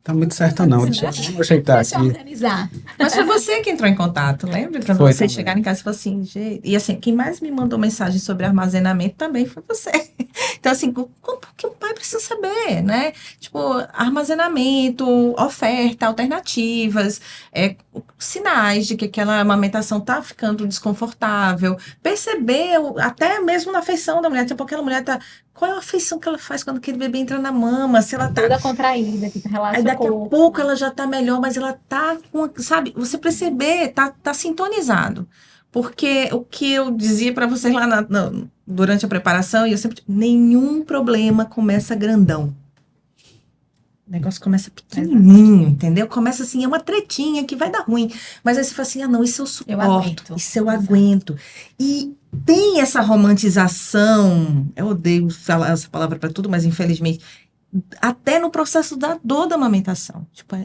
tá muito certa não. Deixa eu ajeitar Deixa eu aqui. organizar. Mas foi você que entrou em contato, lembra? Quando Foi vocês também. chegaram em casa e falaram assim, gente... E assim, quem mais me mandou mensagem sobre armazenamento também foi você. Então, assim, porque o pai precisa saber, né? Tipo, armazenamento, oferta, alternativas, sinais de que aquela amamentação tá ficando desconfortável. Perceber, até mesmo na afeição da mulher, tipo, aquela mulher tá... Qual é a afeição que ela faz quando aquele bebê entra na mama? Se ela tá... Toda contraída, que relaxa Aí daqui a o corpo. pouco ela já tá melhor, mas ela tá com, sabe, você perceber, tá sintonizado. Porque o que eu dizia para vocês lá durante a preparação, e eu sempre nenhum problema começa grandão. O negócio começa pequenininho, entendeu? Começa assim, é uma tretinha que vai dar ruim. Mas aí você fala assim, não, isso eu suporto, isso eu aguento. E tem essa romantização, eu odeio falar essa palavra para tudo, mas infelizmente, até no processo da dor da amamentação. Tipo,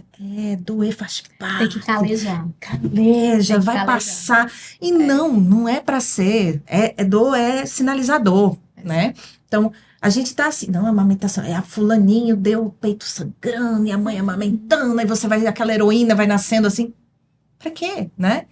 doer faz parte. Tem que calejar. Caleja, vai passar. E não é para ser. Dor é sinalizador, né? Então, a gente tá assim, não, a amamentação, a fulaninho deu o peito sangrando, e a mãe amamentando, aí você vai, aquela heroína vai nascendo assim. Pra quê, né?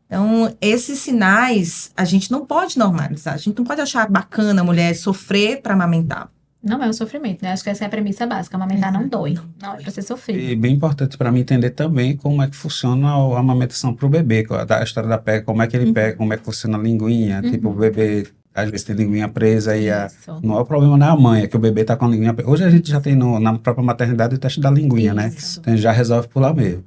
Então, esses sinais, a gente não pode normalizar. A gente não pode achar bacana a mulher sofrer para amamentar. Não é um sofrimento, né? Acho que essa é a premissa básica. Amamentar não dói. Não é para ser sofrido. E bem importante para mim entender também como é que funciona a amamentação para o bebê. A história da pega, como é que ele pega, como é que funciona a linguinha. Tipo, o bebê, às vezes, tem linguinha presa e não é o problema, não é a mãe, é que o bebê tá com a linguinha presa. Hoje a gente já tem na própria maternidade o teste da linguinha, né? Então já resolve por lá mesmo.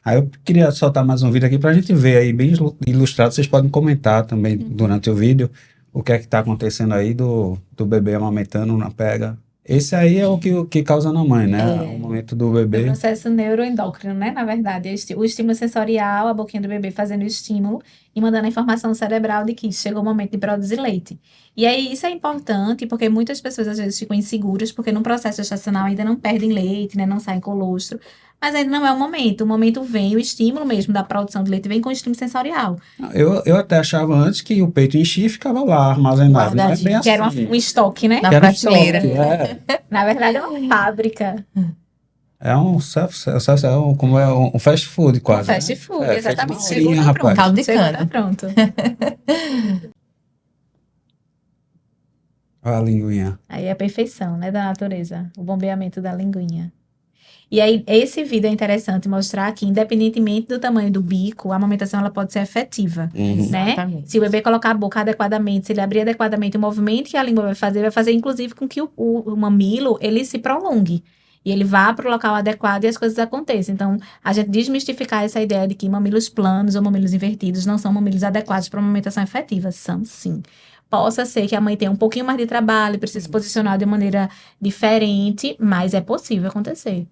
Aí eu queria soltar mais um vídeo aqui para a gente ver aí, bem ilustrado. Vocês podem comentar também durante o vídeo o que é que está acontecendo aí do bebê amamentando na pega. Esse aí é o que causa na mãe, né? O momento do bebê. O processo neuroendócrino, né? Na verdade, o estímulo sensorial, a boquinha do bebê fazendo o estímulo e mandando a informação cerebral de que chegou o momento de produzir leite. E aí, isso é importante porque muitas pessoas às vezes ficam inseguras porque no processo gestacional ainda não perdem leite, né? Não saem colostro. Mas ainda não é o momento. O momento vem, o estímulo mesmo da produção de leite vem com o estímulo sensorial. Eu até achava antes que o peito enchia e ficava lá armazenado. Não é bem assim. Que era um estoque, né? Na prateleira. Na verdade, é uma fábrica. É um como é um fast food quase. Um fast food, exatamente. Chegou tá pronto. Caldo de cana. Tá pronto. Olha a linguinha. Aí é a perfeição, né, da natureza. O bombeamento da linguinha. E aí, esse vídeo é interessante mostrar que, independentemente do tamanho do bico, a amamentação ela pode ser efetiva, né? Exatamente. Se o bebê colocar a boca adequadamente, se ele abrir adequadamente, o movimento que a língua vai fazer inclusive com que o mamilo, ele se prolongue. E ele vá para o local adequado e as coisas aconteçam. Então, a gente desmistificar essa ideia de que mamilos planos ou mamilos invertidos não são mamilos adequados para uma amamentação efetiva. São, sim. Possa ser que a mãe tenha um pouquinho mais de trabalho, precise se posicionar de maneira diferente, mas é possível acontecer.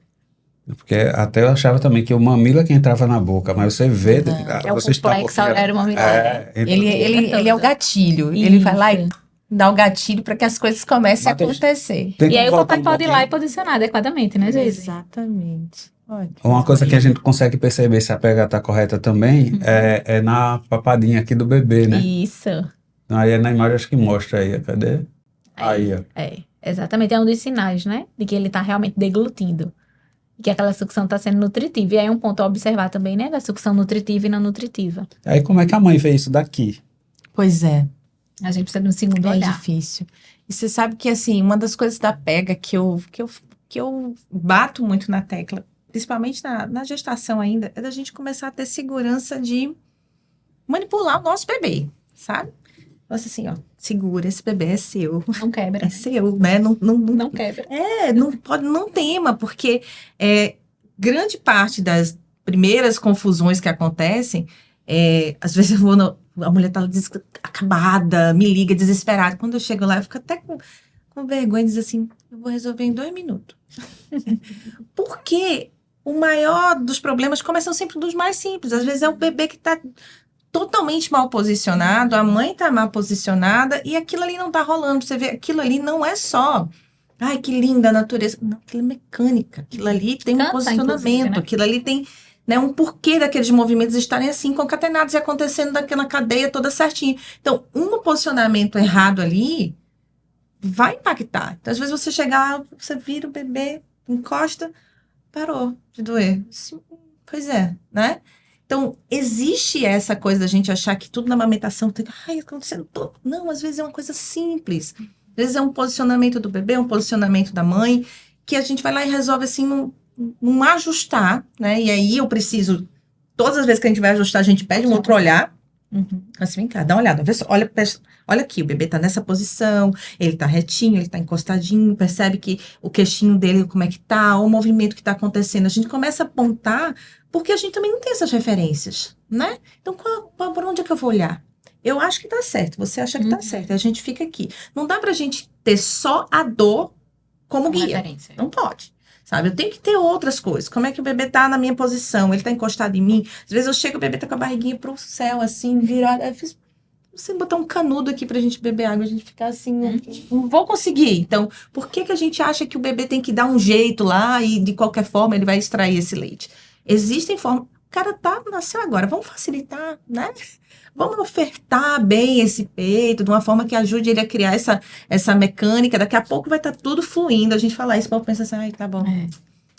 Porque até eu achava também que o mamilo é que entrava na boca, mas você vê... É o complexo aurério mamilar. Ele é o gatilho. Ele vai lá e dá o gatilho para que as coisas comecem a acontecer. E aí o papai pode ir lá e posicionar adequadamente, né, Geise? Exatamente. Uma coisa que a gente consegue perceber se a pega está correta também é na papadinha aqui do bebê, né? Isso. Aí na imagem acho que mostra aí, cadê? Aí, ó. Exatamente, é um dos sinais, né? De que ele está realmente deglutindo. que aquela sucção está sendo nutritiva. E aí um ponto a observar também, né, da sucção nutritiva e não nutritiva. Aí como é que a mãe vê isso daqui? Pois é. A gente precisa de um segundo É olhar. difícil. E você sabe que, assim, uma das coisas da pega que eu bato muito na tecla, principalmente na gestação ainda, é da gente começar a ter segurança de manipular o nosso bebê, sabe? Nossa, assim, ó, segura, esse bebê é seu. Não quebra. É seu, né? Não quebra. Não pode, não tema, porque grande parte das primeiras confusões que acontecem, às vezes a mulher tá acabada, me liga desesperada. Quando eu chego lá, eu fico até com vergonha e diz assim, eu vou resolver em 2 minutos. Porque o maior dos problemas começam sempre dos mais simples. Às vezes é o bebê que está totalmente mal posicionado, a mãe está mal posicionada e aquilo ali não está rolando. Você vê, aquilo ali não é só... Ai, que linda a natureza. Não, aquilo é mecânica. Aquilo ali tem um posicionamento. Né? Aquilo ali tem... Né, um porquê daqueles movimentos estarem assim, concatenados e acontecendo daquela cadeia toda certinha. Então, um posicionamento errado ali vai impactar. Então, às vezes você chegar, você vira o bebê, encosta, parou de doer. Pois é, né? Então, existe essa coisa da gente achar que tudo na amamentação tem... Ai, acontecendo tudo. Não, às vezes é uma coisa simples. Às vezes é um posicionamento do bebê, um posicionamento da mãe, que a gente vai lá e resolve assim, não ajustar, né? E aí eu preciso, todas as vezes que a gente vai ajustar, a gente pede um outro olhar. Assim, vem cá, dá uma olhada, olha aqui, o bebê tá nessa posição, ele tá retinho, ele tá encostadinho, percebe que o queixinho dele, como é que tá, o movimento que tá acontecendo. A gente começa a apontar, porque a gente também não tem essas referências, né? Então, por onde é que eu vou olhar? Eu acho que tá certo, você acha que tá certo, a gente fica aqui. Não dá pra gente ter só a dor como guia. Referência. Não pode. Sabe, eu tenho que ter outras coisas. Como é que o bebê tá na minha posição? Ele tá encostado em mim? Às vezes eu chego, o bebê tá com a barriguinha pro céu, assim, virado. Você botar um canudo aqui pra gente beber água, a gente ficar assim, não vou conseguir. Então, por que a gente acha que o bebê tem que dar um jeito lá e de qualquer forma ele vai extrair esse leite? Existem formas. O cara nasceu agora, vamos facilitar, né? Vamos ofertar bem esse peito, de uma forma que ajude ele a criar essa mecânica. Daqui a pouco vai estar tudo fluindo. A gente fala isso, o povo pensa assim, ai, tá bom.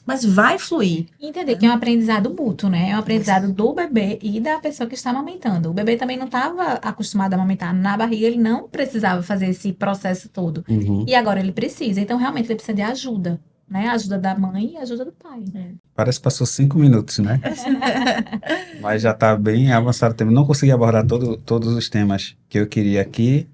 Mas vai fluir. Entender que é um aprendizado mútuo, né? É um aprendizado do bebê e da pessoa que está amamentando. O bebê também não estava acostumado a amamentar na barriga, ele não precisava fazer esse processo todo. E agora ele precisa. Então, realmente, ele precisa de ajuda. Né? A ajuda da mãe e a ajuda do pai. Parece que passou 5 minutos, né? Mas já está bem avançado o tempo. Não consegui abordar todos os temas que eu queria aqui,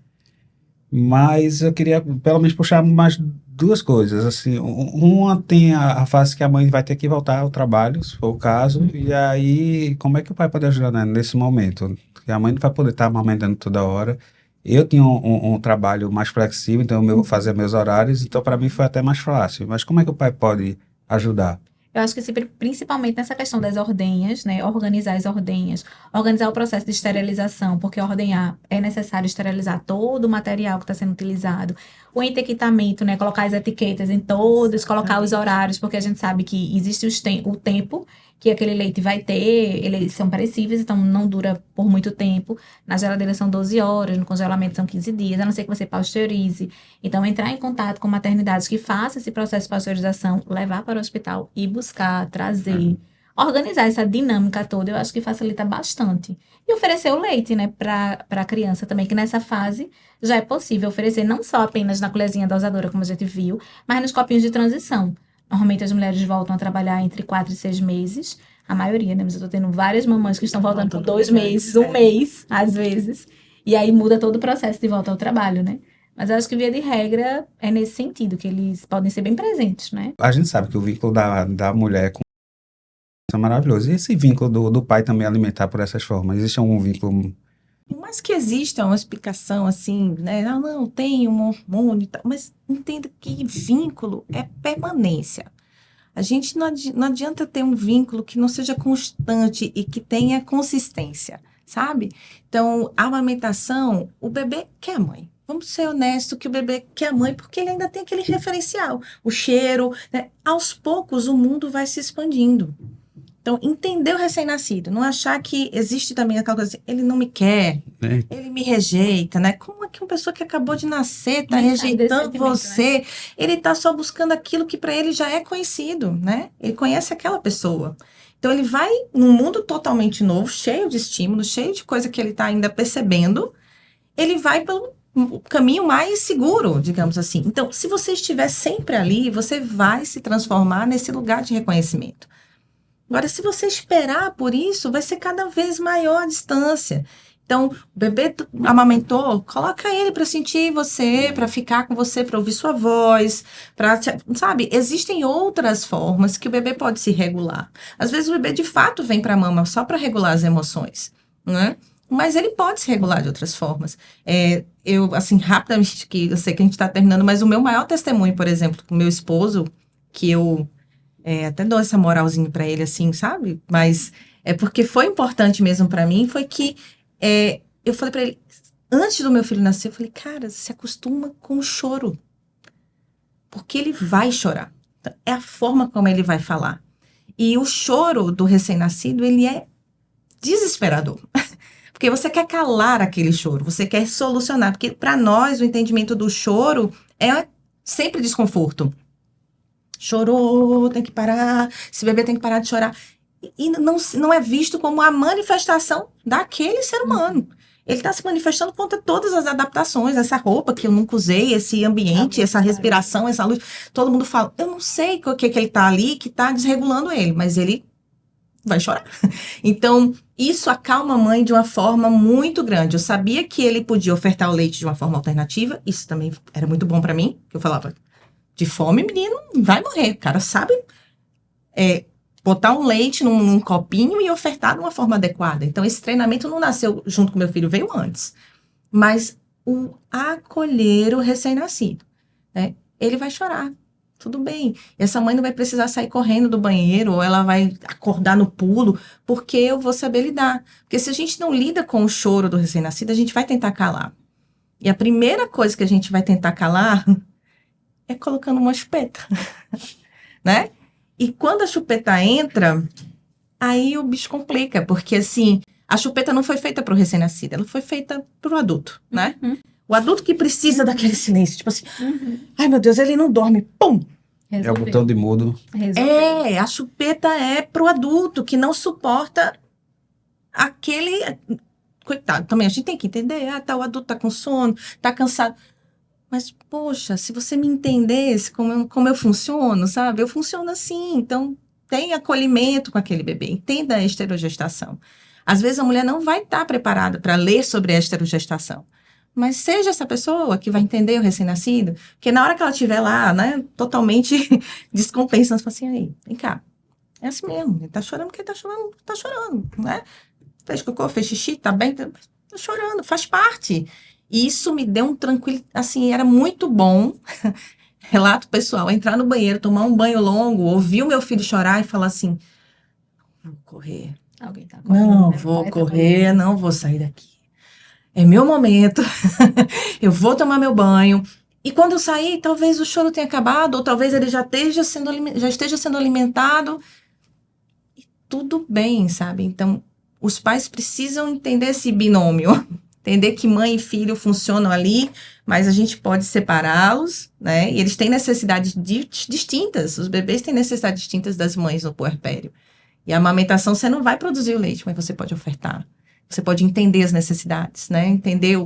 mas eu queria pelo menos puxar mais 2 coisas. Assim, uma tem a fase que a mãe vai ter que voltar ao trabalho, se for o caso, e aí como é que o pai pode ajudar, né, nesse momento? Porque a mãe não vai poder estar amamentando toda hora. Eu tinha um trabalho mais flexível, então eu fazia meus horários, então para mim foi até mais fácil. Mas como é que o pai pode ajudar? Eu acho que principalmente nessa questão das ordenhas, né? Organizar as ordenhas, organizar o processo de esterilização, porque ordenhar é necessário esterilizar todo o material que está sendo utilizado. O etiquetamento, né? Colocar as etiquetas em todos, colocar os horários, porque a gente sabe que existe o tempo que aquele leite vai ter, eles são perecíveis, então não dura por muito tempo. Na geladeira são 12 horas, no congelamento são 15 dias, a não ser que você pasteurize. Então, entrar em contato com maternidades que façam esse processo de pasteurização, levar para o hospital e buscar, trazer, organizar essa dinâmica toda, eu acho que facilita bastante. E oferecer o leite, né, para a criança também, que nessa fase já é possível oferecer não só apenas na colherzinha dosadora, como a gente viu, mas nos copinhos de transição. Normalmente as mulheres voltam a trabalhar entre 4 e 6 meses. A maioria, né? Mas eu tô tendo várias mamães que estão voltando por 2 meses, 1 mês, às vezes. E aí muda todo o processo de volta ao trabalho, né? Mas eu acho que, via de regra, é nesse sentido, que eles podem ser bem presentes, né? A gente sabe que o vínculo da mulher com é maravilhoso. E esse vínculo do pai também alimentar por essas formas? Existe algum vínculo? Por mais que exista uma explicação assim, né? Não, tem um hormônio e tal, mas entenda que vínculo é permanência. A gente não adianta ter um vínculo que não seja constante e que tenha consistência, sabe? Então, a amamentação, o bebê quer a mãe. Vamos ser honestos que o bebê quer a mãe porque ele ainda tem aquele referencial, o cheiro, né? Aos poucos o mundo vai se expandindo. Então, entender o recém-nascido, não achar que existe também aquela coisa assim, ele não me quer, ele me rejeita, né? Como que uma pessoa que acabou de nascer está rejeitando você, né? Ele está só buscando aquilo que para ele já é conhecido, né? Ele conhece aquela pessoa. Então, ele vai num mundo totalmente novo, cheio de estímulos, cheio de coisa que ele está ainda percebendo, ele vai pelo caminho mais seguro, digamos assim. Então, se você estiver sempre ali, você vai se transformar nesse lugar de reconhecimento. Agora, se você esperar por isso, vai ser cada vez maior a distância. Então, o bebê amamentou, coloca ele para sentir você, para ficar com você, para ouvir sua voz, sabe? Existem outras formas que o bebê pode se regular. Às vezes o bebê de fato vem para a mama só para regular as emoções, né? Mas ele pode se regular de outras formas. Eu, assim, rapidamente, que eu sei que a gente está terminando, mas o meu maior testemunho, por exemplo, com o meu esposo, que eu até dou essa moralzinha para ele, assim, sabe? Mas é porque foi importante mesmo para mim, foi que eu falei para ele, antes do meu filho nascer, eu falei, cara, se acostuma com o choro. Porque ele vai chorar. Então, é a forma como ele vai falar. E o choro do recém-nascido, ele é desesperador. Porque você quer calar aquele choro, você quer solucionar. Porque para nós, o entendimento do choro é sempre desconforto. Chorou, tem que parar, esse bebê tem que parar de chorar. E não é visto como a manifestação daquele ser humano. Ele está se manifestando contra todas as adaptações, essa roupa que eu nunca usei, esse ambiente, essa respiração, essa luz. Todo mundo fala, eu não sei o que ele está ali, que está desregulando ele, mas ele vai chorar. Então, isso acalma a mãe de uma forma muito grande. Eu sabia que ele podia ofertar o leite de uma forma alternativa, isso também era muito bom para mim, que eu falava, de fome, menino, vai morrer. O cara sabe botar um leite num copinho e ofertar de uma forma adequada. Então, esse treinamento não nasceu junto com meu filho, veio antes. Mas o acolher o recém-nascido, né? Ele vai chorar. Tudo bem. Essa mãe não vai precisar sair correndo do banheiro, ou ela vai acordar no pulo, porque eu vou saber lidar. Porque se a gente não lida com o choro do recém-nascido, a gente vai tentar calar. E a primeira coisa que a gente vai tentar calar é colocando uma chupeta, né? E quando a chupeta entra, aí o bicho complica, porque assim, a chupeta não foi feita para o recém-nascido, ela foi feita para o adulto, né? O adulto que precisa daquele silêncio, tipo assim, ai meu Deus, ele não dorme, pum! Resolveu. É o botão de mudo. A chupeta é pro adulto que não suporta aquele... Coitado, também a gente tem que entender, o adulto tá com sono, tá cansado. Mas, poxa, se você me entendesse como eu funciono, sabe? Eu funciono assim, então tem acolhimento com aquele bebê, entenda a esterogestação. Às vezes a mulher não vai estar preparada para ler sobre a esterogestação. Mas seja essa pessoa que vai entender o recém-nascido, porque na hora que ela estiver lá, né, totalmente descompensando, você fala assim, aí, vem cá, é assim mesmo, ele tá chorando porque tá chorando, né? Fez cocô, fez xixi, tá bem, tá chorando, faz parte. E isso me deu um tranquilo, assim, era muito bom, relato pessoal, entrar no banheiro, tomar um banho longo, ouvir o meu filho chorar e falar assim, vou correr, alguém tá correndo, não vou correr, não vou sair daqui. É meu momento, eu vou tomar meu banho. E quando eu sair, talvez o choro tenha acabado, ou talvez ele já esteja sendo alimentado. E tudo bem, sabe? Então, os pais precisam entender esse binômio. Entender que mãe e filho funcionam ali, mas a gente pode separá-los, né? E eles têm necessidades distintas. Os bebês têm necessidades distintas das mães no puerpério. E a amamentação, você não vai produzir o leite, mas você pode ofertar. Você pode entender as necessidades, né? Entender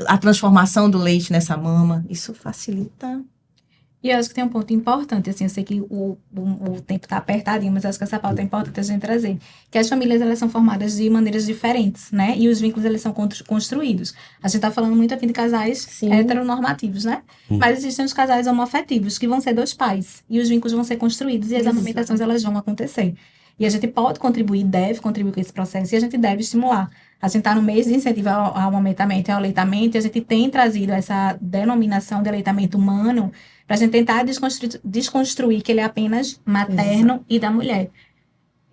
a transformação do leite nessa mama. Isso facilita. E eu acho que tem um ponto importante, assim, eu sei que o tempo está apertadinho, mas acho que essa pauta é importante a gente trazer. Que as famílias, elas são formadas de maneiras diferentes, né? E os vínculos, eles são construídos. A gente está falando muito aqui de casais heteronormativos, né? Mas existem os casais homoafetivos, que vão ser dois pais. E os vínculos vão ser construídos e as amamentações, elas vão acontecer. E a gente pode contribuir, deve contribuir com esse processo, e a gente deve estimular. A gente está no mês de incentivo ao amamentamento e ao aleitamento, e a gente tem trazido essa denominação de aleitamento humano para a gente tentar desconstruir que ele é apenas materno e da mulher.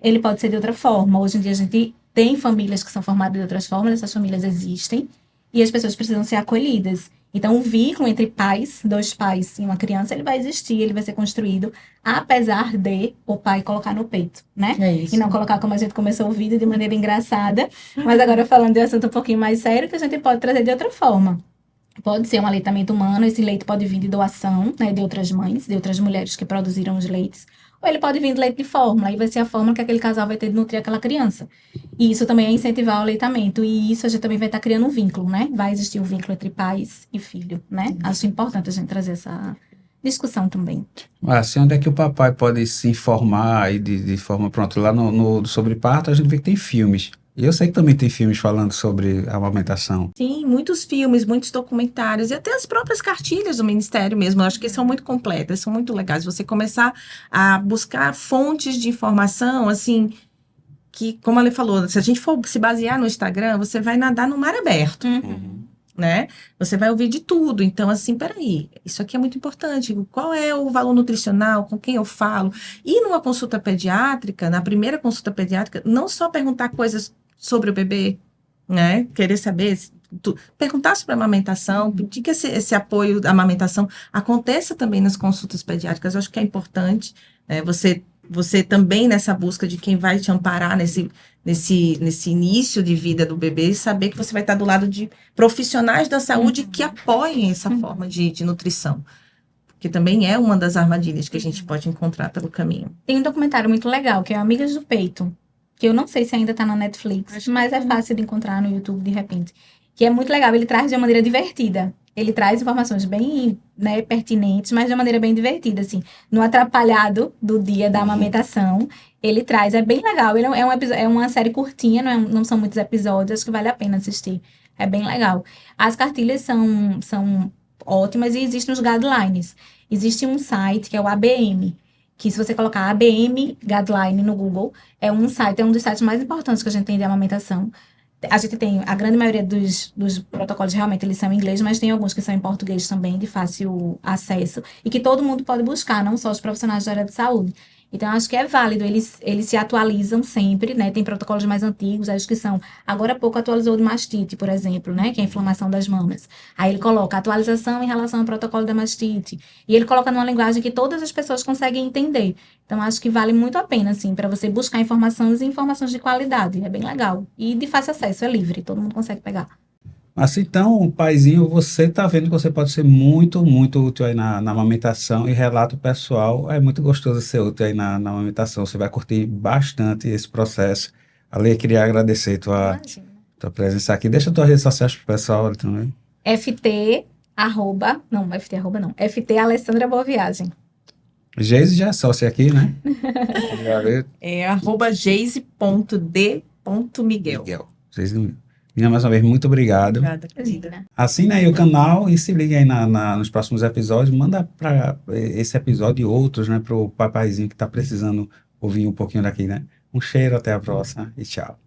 Ele pode ser de outra forma. Hoje em dia a gente tem famílias que são formadas de outras formas, essas famílias existem, e as pessoas precisam ser acolhidas. Então, o vínculo entre pais, dois pais e uma criança, ele vai existir, ele vai ser construído, apesar de o pai colocar no peito, né? É isso. E não colocar como a gente começou o vídeo de maneira engraçada, mas agora falando de um assunto um pouquinho mais sério, que a gente pode trazer de outra forma. Pode ser um aleitamento humano, esse leite pode vir de doação, né, de outras mães, de outras mulheres que produziram os leites, ou ele pode vir de leite de fórmula, aí vai ser a fórmula que aquele casal vai ter de nutrir aquela criança. E isso também é incentivar o aleitamento, e isso a gente também vai estar criando um vínculo, né? Vai existir um vínculo entre pais e filho, né? Acho importante a gente trazer essa discussão também. Assim, onde é que o papai pode se informar aí de forma, pronto, lá no sobre parto a gente vê que tem filmes. E eu sei que também tem filmes falando sobre a amamentação. Sim, muitos filmes, muitos documentários e até as próprias cartilhas do Ministério mesmo. Eu acho que são muito completas, são muito legais. Você começar a buscar fontes de informação, assim, que, como ele falou, se a gente for se basear no Instagram, você vai nadar no mar aberto, né? Você vai ouvir de tudo. Então, assim, peraí, isso aqui é muito importante. Qual é o valor nutricional? Com quem eu falo? E numa consulta pediátrica, na primeira consulta pediátrica, não só perguntar coisas sobre o bebê, né? Querer saber, perguntar sobre a amamentação, pedir que esse apoio à amamentação aconteça também nas consultas pediátricas. Eu acho que é importante, né? Você também nessa busca de quem vai te amparar nesse início de vida do bebê, saber que você vai estar do lado de profissionais da saúde que apoiem essa forma de nutrição. Que também é uma das armadilhas que a gente pode encontrar pelo caminho. Tem um documentário muito legal, que é Amigas do Peito, que eu não sei se ainda tá na Netflix, mas é fácil de encontrar no YouTube de repente. Que é muito legal, ele traz de uma maneira divertida. Ele traz informações bem, né, pertinentes, mas de uma maneira bem divertida, assim. No atrapalhado do dia da amamentação, ele traz, é bem legal. Ele é uma série curtinha, não são muitos episódios, acho que vale a pena assistir. É bem legal. As cartilhas são ótimas e existem os guidelines. Existe um site que é o ABM, que se você colocar ABM Guideline no Google, é um dos sites mais importantes que a gente tem de amamentação. A gente tem, a grande maioria dos protocolos realmente eles são em inglês, mas tem alguns que são em português também, de fácil acesso, e que todo mundo pode buscar, não só os profissionais da área de saúde. Então, acho que é válido, eles se atualizam sempre, né? Tem protocolos mais antigos, acho que são. Agora há pouco atualizou de mastite, por exemplo, né? Que é a inflamação das mamas. Aí ele coloca atualização em relação ao protocolo da mastite. E ele coloca numa linguagem que todas as pessoas conseguem entender. Então, acho que vale muito a pena, assim, para você buscar informações e informações de qualidade. É bem legal. E de fácil acesso, é livre, todo mundo consegue pegar. Assim, então, paizinho, você está vendo que você pode ser muito, muito útil aí na amamentação, e relato pessoal é muito gostoso ser útil aí na amamentação. Você vai curtir bastante esse processo. Ale, queria agradecer tua presença aqui. Deixa tuas redes sociais pro pessoal também. FT Alessandra Boa Viagem. Geise já é sócia aqui, né? É @geise.d.miguel. Menina, mais uma vez, muito obrigado. Obrigada, querida. Assina aí o canal e se liga aí nos próximos episódios. Manda para esse episódio e outros, né? Para o papaizinho que está precisando ouvir um pouquinho daqui, né? Um cheiro, até a próxima e tchau.